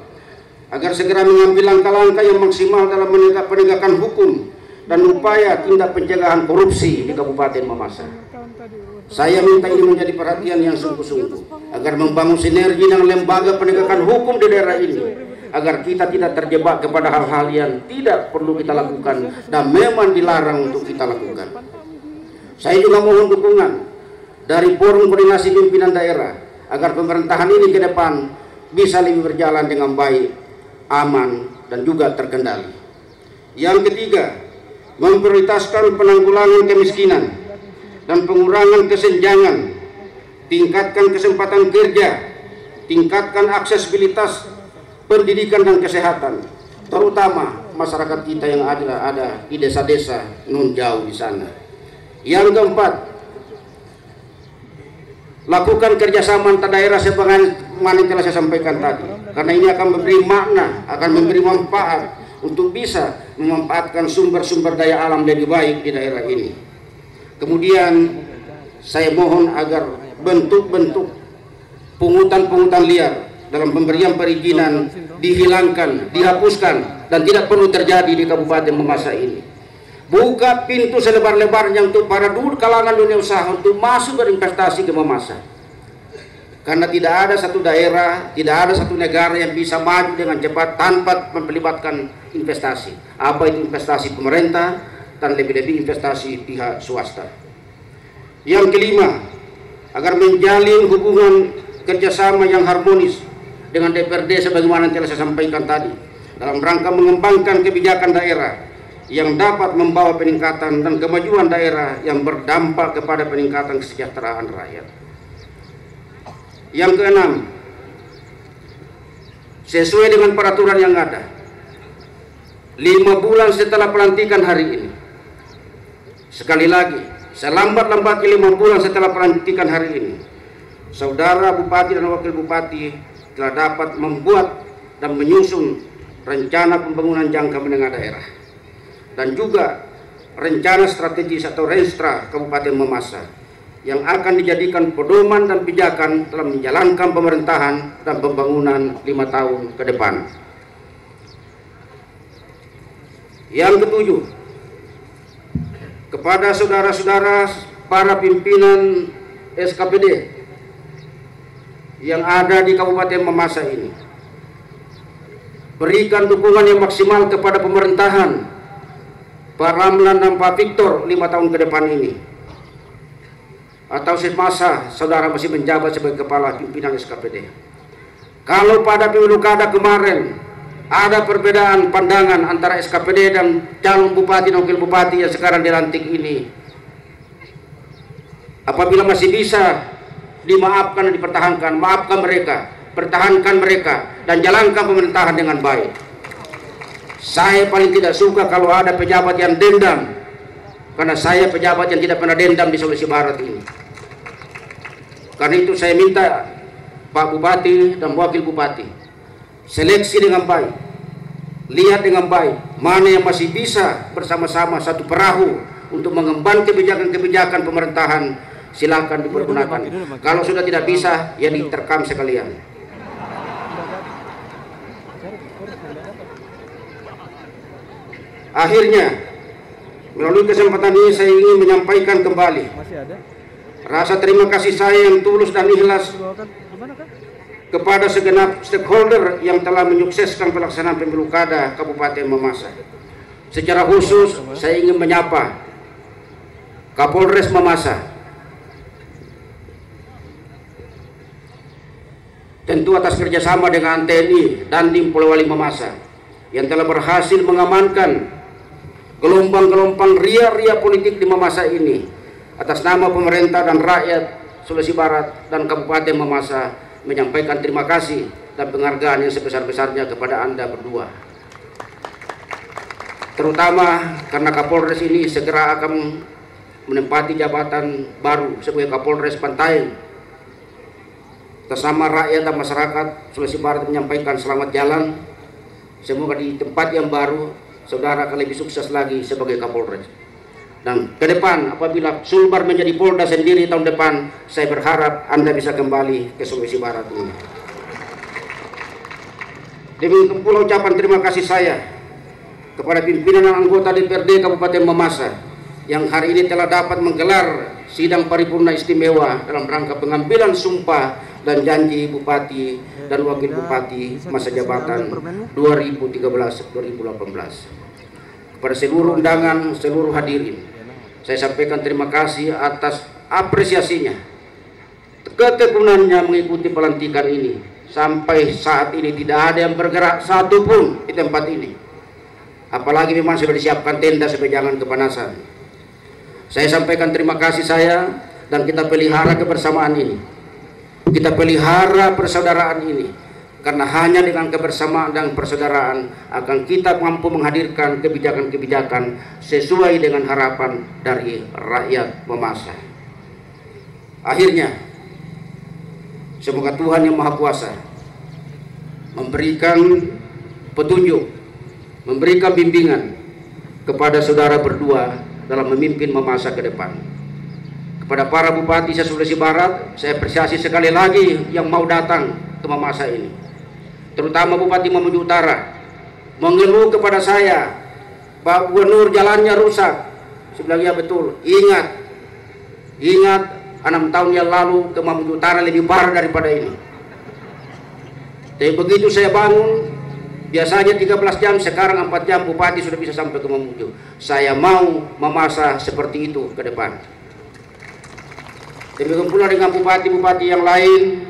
agar segera mengambil langkah-langkah yang maksimal dalam penegakan hukum dan upaya tindak pencegahan korupsi di Kabupaten Mamasa. Saya minta ini menjadi perhatian yang sungguh-sungguh agar membangun sinergi dengan lembaga penegakan hukum di daerah ini, agar kita tidak terjebak kepada hal-hal yang tidak perlu kita lakukan dan memang dilarang untuk kita lakukan. Saya juga mohon dukungan dari Forum Koordinasi Pimpinan Daerah agar pemerintahan ini ke depan bisa lebih berjalan dengan baik, aman, dan juga terkendali. Yang ketiga, memprioritaskan penanggulangan kemiskinan dan pengurangan kesenjangan, tingkatkan kesempatan kerja, tingkatkan aksesibilitas pendidikan dan kesehatan, terutama masyarakat kita yang ada di desa-desa non jauh di sana. Yang keempat, lakukan kerjasama antar daerah sebagaimana yang telah saya sampaikan tadi, karena ini akan memberi makna, akan memberi manfaat untuk bisa memanfaatkan sumber-sumber daya alam lebih baik di daerah ini. Kemudian saya mohon agar bentuk-bentuk pungutan-pungutan liar dalam pemberian perizinan dihilangkan, dihapuskan, dan tidak perlu terjadi di Kabupaten Mamasa ini. Buka pintu selebar-lebarnya untuk para kalangan dunia usaha untuk masuk berinvestasi ke Mamasa. Karena tidak ada satu daerah, tidak ada satu negara yang bisa maju dengan cepat tanpa melibatkan investasi. Apa itu investasi pemerintah dan lebih-lebih investasi pihak swasta. Yang kelima, agar menjalin hubungan kerjasama yang harmonis dengan DPRD sebagaimana yang telah saya sampaikan tadi, dalam rangka mengembangkan kebijakan daerah yang dapat membawa peningkatan dan kemajuan daerah yang berdampak kepada peningkatan kesejahteraan rakyat. Yang keenam, sesuai dengan peraturan yang ada, 5 bulan setelah pelantikan hari ini, sekali lagi, selambat-lambatnya 5 bulan setelah pelantikan hari ini, saudara Bupati dan Wakil Bupati telah dapat membuat dan menyusun rencana pembangunan jangka menengah daerah dan juga rencana strategis atau Renstra Kabupaten Mamasa yang akan dijadikan pedoman dan pijakan dalam menjalankan pemerintahan dan pembangunan 5 tahun ke depan. Yang ketujuh, kepada saudara-saudara para pimpinan SKPD yang ada di Kabupaten Mamasa ini, berikan dukungan yang maksimal kepada pemerintahan Pak Ramlan dan Pak Victor 5 tahun ke depan ini, atau semasa saudara masih menjabat sebagai kepala pimpinan SKPD. Kalau pada pemilu kada kemarin ada perbedaan pandangan antara SKPD dan calon bupati dan wakil bupati yang sekarang dilantik ini, apabila masih bisa dimaafkan dan dipertahankan, maafkan mereka, pertahankan mereka, dan jalankan pemerintahan dengan baik. Saya paling tidak suka kalau ada pejabat yang dendam, karena saya pejabat yang tidak pernah dendam di Sulawesi Barat ini. Karena itu saya minta Pak Bupati dan Wakil Bupati seleksi dengan baik, lihat dengan baik mana yang masih bisa bersama-sama satu perahu untuk mengemban kebijakan-kebijakan pemerintahan, silakan dipergunakan. Kalau sudah tidak bisa, ya diterkam sekalian. Akhirnya, melalui kesempatan ini saya ingin menyampaikan kembali rasa terima kasih saya yang tulus dan ikhlas kepada segenap stakeholder yang telah menyukseskan pelaksanaan pemilu kada Kabupaten Mamasa. Secara khusus saya ingin menyapa Kapolres Mamasa, tentu atas kerjasama dengan TNI dan Dim Polewali Mamasa yang telah berhasil mengamankan gelombang-gelombang ria-ria politik di Mamasa ini. Atas nama pemerintah dan rakyat Sulawesi Barat dan Kabupaten Mamasa menyampaikan terima kasih dan penghargaan yang sebesar-besarnya kepada Anda berdua. Terutama karena Kapolres ini segera akan menempati jabatan baru sebagai Kapolres Pantai. Atas nama rakyat dan masyarakat Sulawesi Barat menyampaikan selamat jalan. Semoga di tempat yang baru saudara akan lebih sukses lagi sebagai Kapolres. Dan ke depan apabila Sulbar menjadi Polda sendiri tahun depan, saya berharap Anda bisa kembali ke Sulawesi Barat ini. Demikian pula ucapan terima kasih saya kepada pimpinan dan anggota DPRD Kabupaten Mamasa yang hari ini telah dapat menggelar sidang paripurna istimewa dalam rangka pengambilan sumpah dan janji Bupati dan Wakil Bupati masa jabatan 2013-2018. Kepada seluruh undangan, seluruh hadirin, saya sampaikan terima kasih atas apresiasinya, ketekunannya mengikuti pelantikan ini. Sampai saat ini tidak ada yang bergerak satupun di tempat ini. Apalagi memang sudah disiapkan tenda supaya jangan kepanasan. Saya sampaikan terima kasih saya, dan kita pelihara kebersamaan ini. Kita pelihara persaudaraan ini. Karena hanya dengan kebersamaan dan persaudaraan akan kita mampu menghadirkan kebijakan-kebijakan sesuai dengan harapan dari rakyat Mamasa. Akhirnya, semoga Tuhan Yang Maha Kuasa memberikan petunjuk, memberikan bimbingan kepada saudara berdua dalam memimpin Mamasa ke depan. Kepada para bupati Sulawesi Barat, saya apresiasi sekali lagi yang mau datang ke Mamasa ini. Terutama Bupati Mamuju Utara mengeluh kepada saya, Pak Gubernur jalannya rusak. Saya bilang ya betul. Ingat 6 tahun yang lalu ke Mamuju Utara lebih parah daripada ini. Tapi begitu saya bangun, biasanya 13 jam, sekarang 4 jam Bupati sudah bisa sampai ke Mamuju. Saya mau Mamasa seperti itu ke depan. Demikian pula dengan bupati-bupati yang lain,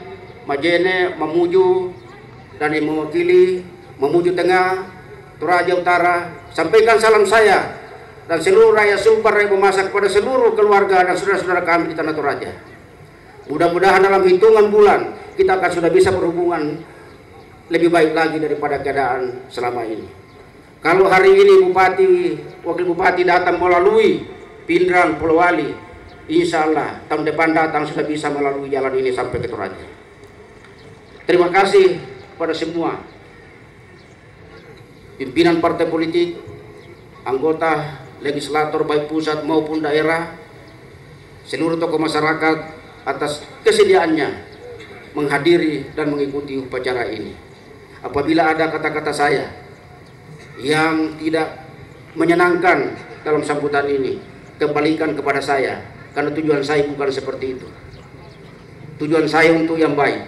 Majene, Mamuju, dan yang mewakili Mamuju Tengah, Toraja Utara. Sampaikan salam saya dan seluruh rakyat Sulbar yang memasak kepada seluruh keluarga dan saudara-saudara kami di Tanah Toraja. Mudah-mudahan dalam hitungan bulan kita akan sudah bisa berhubungan lebih baik lagi daripada keadaan selama ini. Kalau hari ini bupati, wakil bupati datang melalui Pindrang, Polewali, insya Allah tahun depan datang sudah bisa melalui jalan ini sampai ke Toraja. Terima kasih pada semua pimpinan partai politik, anggota legislator baik pusat maupun daerah, seluruh tokoh masyarakat atas kesediaannya menghadiri dan mengikuti upacara ini. Apabila ada kata-kata saya yang tidak menyenangkan dalam sambutan ini, kembalikan kepada saya, karena tujuan saya bukan seperti itu. Tujuan saya untuk yang baik.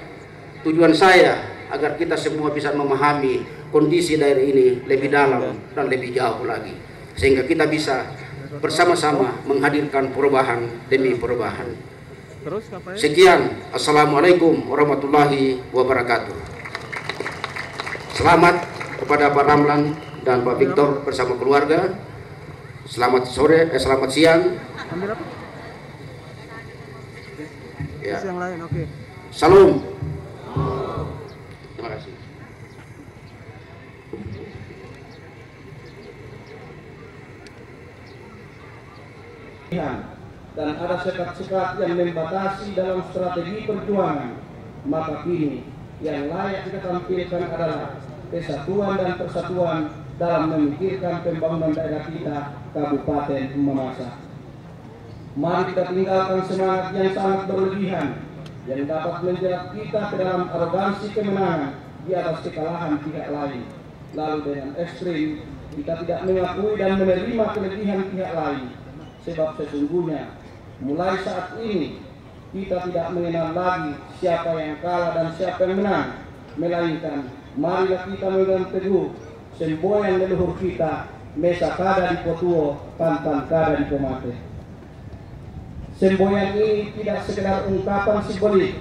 Tujuan saya agar kita semua bisa memahami kondisi daerah ini lebih dalam dan lebih jauh lagi, sehingga kita bisa bersama-sama menghadirkan perubahan demi perubahan. Sekian, assalamualaikum warahmatullahi wabarakatuh. Selamat kepada Pak Ramlan dan Pak Victor bersama keluarga. Selamat sore, selamat siang. Ya. Salam. Terima kasih. Dan ada sekat-sekat yang membatasi dalam strategi perjuangan, maka kini yang layak kita tampilkan adalah kesatuan dan persatuan dalam memikirkan pembangunan daerah kita, Kabupaten Mamasa. Mari kita tinggalkan semangat yang sangat berlebihan yang dapat menjerat kita ke dalam arogansi kemenangan di atas kekalahan pihak lain. Lalu dengan ekstrim kita tidak mengakui dan menerima kelebihan pihak lain. Sebab sesungguhnya mulai saat ini kita tidak mengenal lagi siapa yang kalah dan siapa yang menang, melainkan marilah kita memegang teguh semboyan leluhur kita, mesa kada di potuo, pantan kada di pomate. Semboyan ini tidak sekedar ungkapan simbolik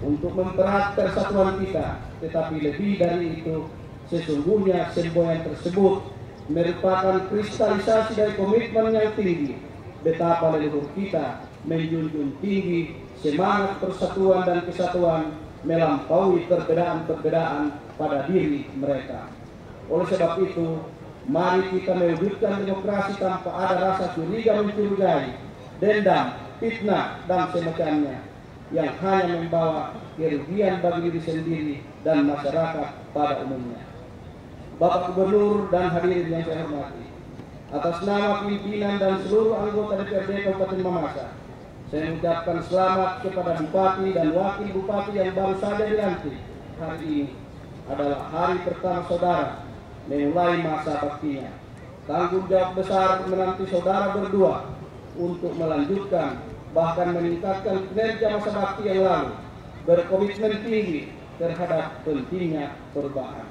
untuk mempererat persatuan kita, tetapi lebih dari itu, sesungguhnya semboyan tersebut merupakan kristalisasi dari komitmen yang tinggi betapa leluhur kita menjunjung tinggi semangat persatuan dan kesatuan melampaui perbedaan-perbedaan pada diri mereka. Oleh sebab itu, mari kita mewujudkan demokrasi tanpa ada rasa curiga mencurigai, dendam, fitnah, dan semacamnya yang hanya membawa kerugian bagi diri sendiri dan masyarakat pada umumnya. Bapak Gubernur dan hadirin yang saya hormati, atas nama pimpinan dan seluruh anggota DPRD Kabupaten Mamasa, saya mengucapkan selamat kepada Bupati dan Wakil Bupati yang baru saja dilantik. Hari ini adalah hari pertama saudara memulai masa baktinya. Tanggung jawab besar menanti saudara berdua untuk melanjutkan bahkan meningkatkan kinerja masa bakti yang lalu, berkomitmen tinggi terhadap pentingnya perubahan.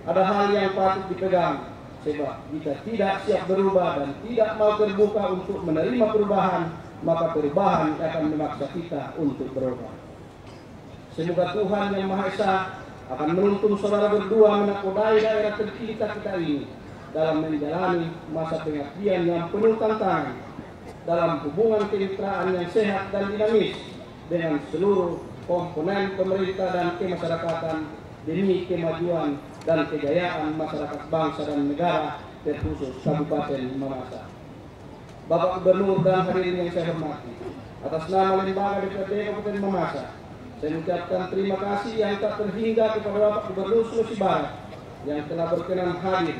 Ada hal yang patut dipegang, sebab jika tidak siap berubah dan tidak mau terbuka untuk menerima perubahan, maka perubahan akan memaksa kita untuk berubah. Semoga Tuhan Yang Maha Esa akan menuntun saudara berdua menakodai daerah tercinta kita ini dalam menjalani masa pengabdian yang penuh tantangan dalam hubungan kemitraan yang sehat dan dinamis dengan seluruh komponen pemerintah dan kemasyarakatan demi kemajuan dan kejayaan masyarakat bangsa dan negara, terkhusus Kabupaten Mamasa. Bapak Gubernur dan hadirin yang saya hormati, atas nama lembaga DPRD Kabupaten Mamasa, saya mengucapkan terima kasih yang tak terhingga kepada Bapak Gubernur Sulawesi Barat yang telah berkenan hadir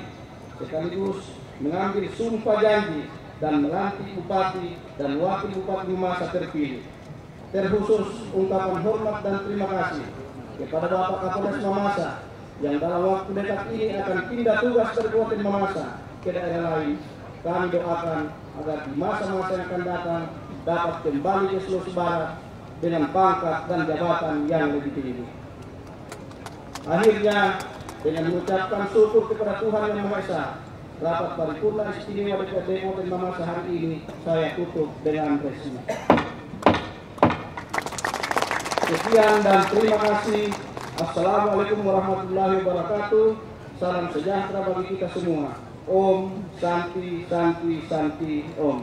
sekaligus mengambil sumpah janji dan melantik Bupati dan Wakil Bupati Mamasa terpilih. Terkhusus ungkapan hormat dan terima kasih kepada Bapak Kapolres Mamasa yang dalam waktu dekat ini akan pindah tugas dari Kabupaten Mamasa ke daerah lain. Kami doakan agar di masa-masa yang akan datang dapat kembali ke Sulawesi Barat dengan pangkat dan jabatan yang lebih tinggi. Akhirnya, dengan mengucapkan syukur kepada Tuhan Yang Maha Esa, rapat paripurna istimewa DPRD Kabupaten Mamasa hari ini saya tutup dengan resmi. Sekian dan terima kasih. Assalamualaikum warahmatullahi wabarakatuh. Salam sejahtera bagi kita semua. Om Santi Santi Santi Om.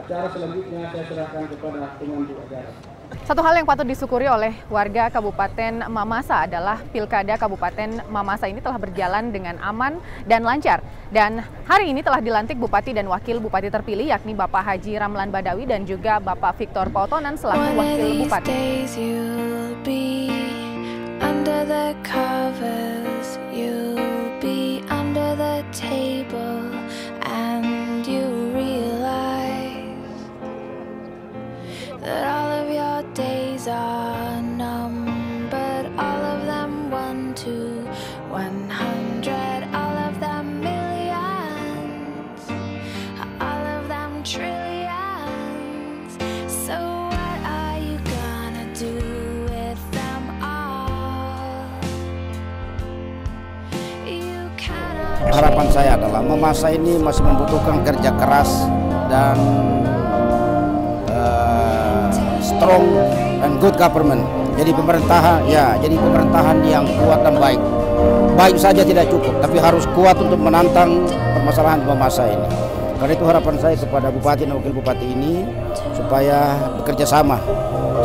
Acara selanjutnya saya serahkan kepada pemandu acara. Satu hal yang patut disyukuri oleh warga Kabupaten Mamasa adalah Pilkada Kabupaten Mamasa ini telah berjalan dengan aman dan lancar. Dan hari ini telah dilantik Bupati dan Wakil Bupati terpilih, yakni Bapak Haji Ramlan Badawi dan juga Bapak Victor Pautonan selaku Wakil Bupati. Under the covers, you'll be under the table, and you realize that all of your days are numbered, all of them 1 to 100, all of them millions. harapan saya adalah Mamasa ini masih membutuhkan kerja keras dan strong and good government. Jadi pemerintahan yang kuat dan baik. Baik saja tidak cukup, tapi harus kuat untuk menantang permasalahan Mamasa ini. Karena itu harapan saya kepada Bupati dan Wakil Bupati ini supaya bekerja sama,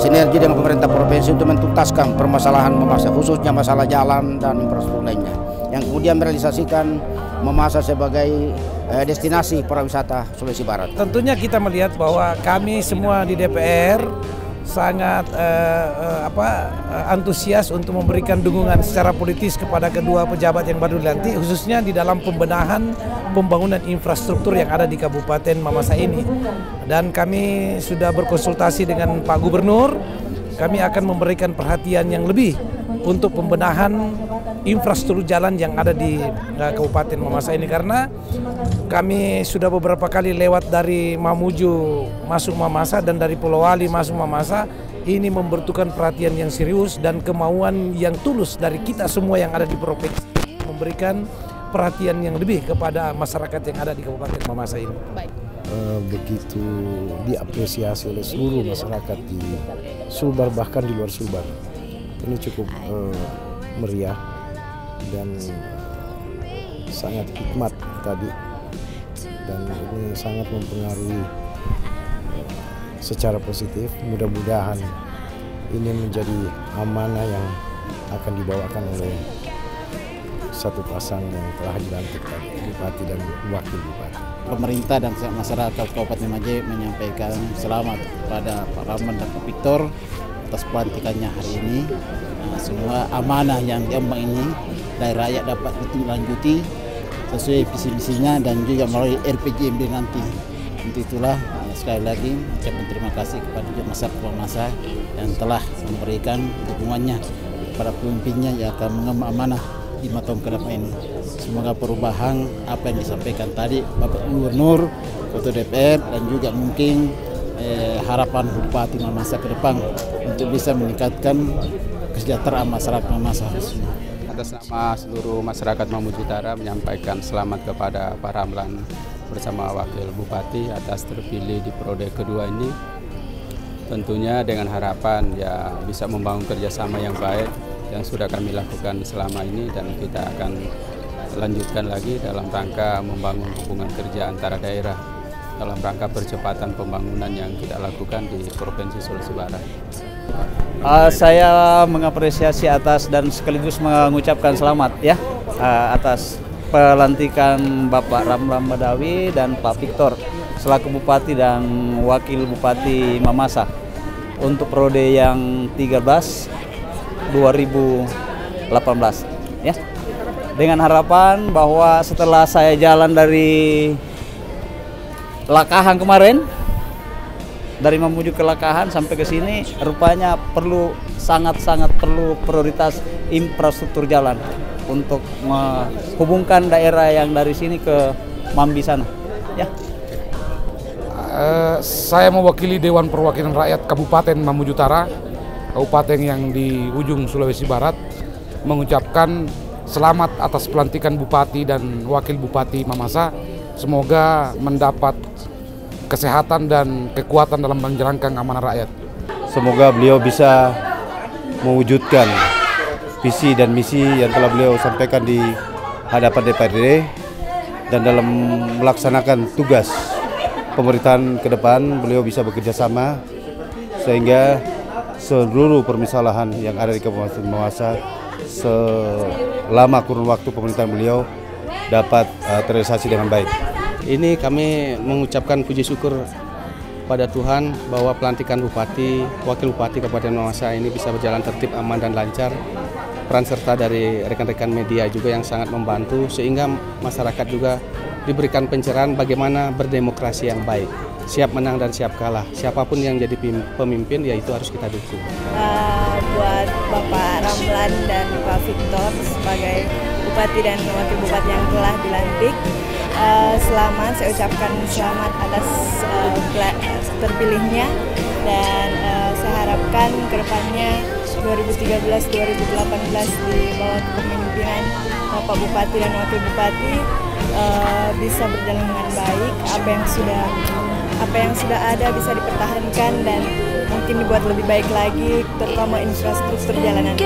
sinergi dengan pemerintah provinsi untuk mentuntaskan permasalahan Mamasa, khususnya masalah jalan dan infrastruktur lainnya, yang kemudian merealisasikan Mamasa sebagai destinasi pariwisata Sulawesi Barat. Tentunya kita melihat bahwa kami semua di DPR sangat antusias untuk memberikan dukungan secara politis kepada kedua pejabat yang baru dilantik, khususnya di dalam pembenahan pembangunan infrastruktur yang ada di Kabupaten Mamasa ini. Dan kami sudah berkonsultasi dengan Pak Gubernur, kami akan memberikan perhatian yang lebih untuk pembenahan infrastruktur jalan yang ada di Kabupaten Mamasa ini, karena kami sudah beberapa kali lewat dari Mamuju masuk Mamasa dan dari Pulau Wali masuk Mamasa. Ini membutuhkan perhatian yang serius dan kemauan yang tulus dari kita semua yang ada di provinsi memberikan perhatian yang lebih kepada masyarakat yang ada di Kabupaten Mamasa ini. Begitu diapresiasi oleh seluruh masyarakat di Sulbar, bahkan di luar Sulbar. Ini cukup meriah dan sangat hikmat tadi, dan ini sangat mempengaruhi secara positif. Mudah-mudahan ini menjadi amanah yang akan dibawakan oleh satu pasang yang telah dilantik tadi, Bupati dan Wakil Bupati. Pemerintah dan masyarakat Kabupaten Maje menyampaikan selamat kepada Pak Ramlan dan Pak Victor atas pelantikannya hari ini. Semua amanah yang diemban ini dari rakyat dapat ditindaklanjuti sesuai visi misinya dan juga melalui RPJMD nanti. Untuk itulah sekali lagi ucapkan terima kasih kepada masyarakat Mamasa yang telah memberikan dukungannya kepada pemimpinnya yang akan mengemban amanah 5 tahun ke depan ini. Semoga perubahan apa yang disampaikan tadi Bapak Gubernur, Ketua DPR dan juga mungkin harapan Bupati Mamasa ke depan untuk bisa meningkatkan kesejahteraan masyarakat Mamasa. Atas nama seluruh masyarakat Mamuju Utara menyampaikan selamat kepada Pak Ramlan bersama Wakil Bupati atas terpilih di periode kedua ini. Tentunya dengan harapan ya bisa membangun kerjasama yang baik yang sudah kami lakukan selama ini, dan kita akan lanjutkan lagi dalam rangka membangun hubungan kerja antara daerah dalam rangka percepatan pembangunan yang kita lakukan di Provinsi Sulawesi Barat. Saya mengapresiasi atas dan sekaligus mengucapkan selamat ya atas pelantikan Bapak Ramlan Badawi dan Pak Victor selaku Bupati dan Wakil Bupati Mamasa untuk periode yang 2018 ya. Dengan harapan bahwa setelah saya jalan dari Lakahan kemarin, dari Mamuju ke Lakahan sampai ke sini, rupanya sangat perlu prioritas infrastruktur jalan untuk menghubungkan daerah yang dari sini ke Mambi sana. Ya. Saya mewakili Dewan Perwakilan Rakyat Kabupaten Mamuju Utara, kabupaten yang di ujung Sulawesi Barat, mengucapkan selamat atas pelantikan Bupati dan Wakil Bupati Mamasa. Semoga mendapat kesehatan dan kekuatan dalam menjalankan amanah rakyat. Semoga beliau bisa mewujudkan visi dan misi yang telah beliau sampaikan di hadapan DPRD, dan dalam melaksanakan tugas pemerintahan ke depan beliau bisa bekerja sama sehingga seluruh permasalahan yang ada di Kabupaten Mamasa selama kurun waktu pemerintahan beliau dapat terrealisasi dengan baik. Ini kami mengucapkan puji syukur pada Tuhan bahwa pelantikan Bupati, Wakil Bupati Kabupaten Mamasa ini bisa berjalan tertib, aman dan lancar. Peran serta dari rekan-rekan media juga yang sangat membantu sehingga masyarakat juga diberikan pencerahan bagaimana berdemokrasi yang baik. Siap menang dan siap kalah. Siapapun yang jadi pemimpin ya itu harus kita dukung. Buat Bapak Ramlan dan Pak Victor sebagai Bupati dan Wakil Bupati yang telah dilantik, selamat, saya ucapkan selamat atas terpilihnya, dan saya harapkan kedepannya 2013-2018 di bawah kepemimpinan Bapak Bapak Bupati dan Wakil Bupati bisa berjalan dengan baik. Apa yang sudah ada bisa dipertahankan dan mungkin dibuat lebih baik lagi, terutama infrastruktur jalanan.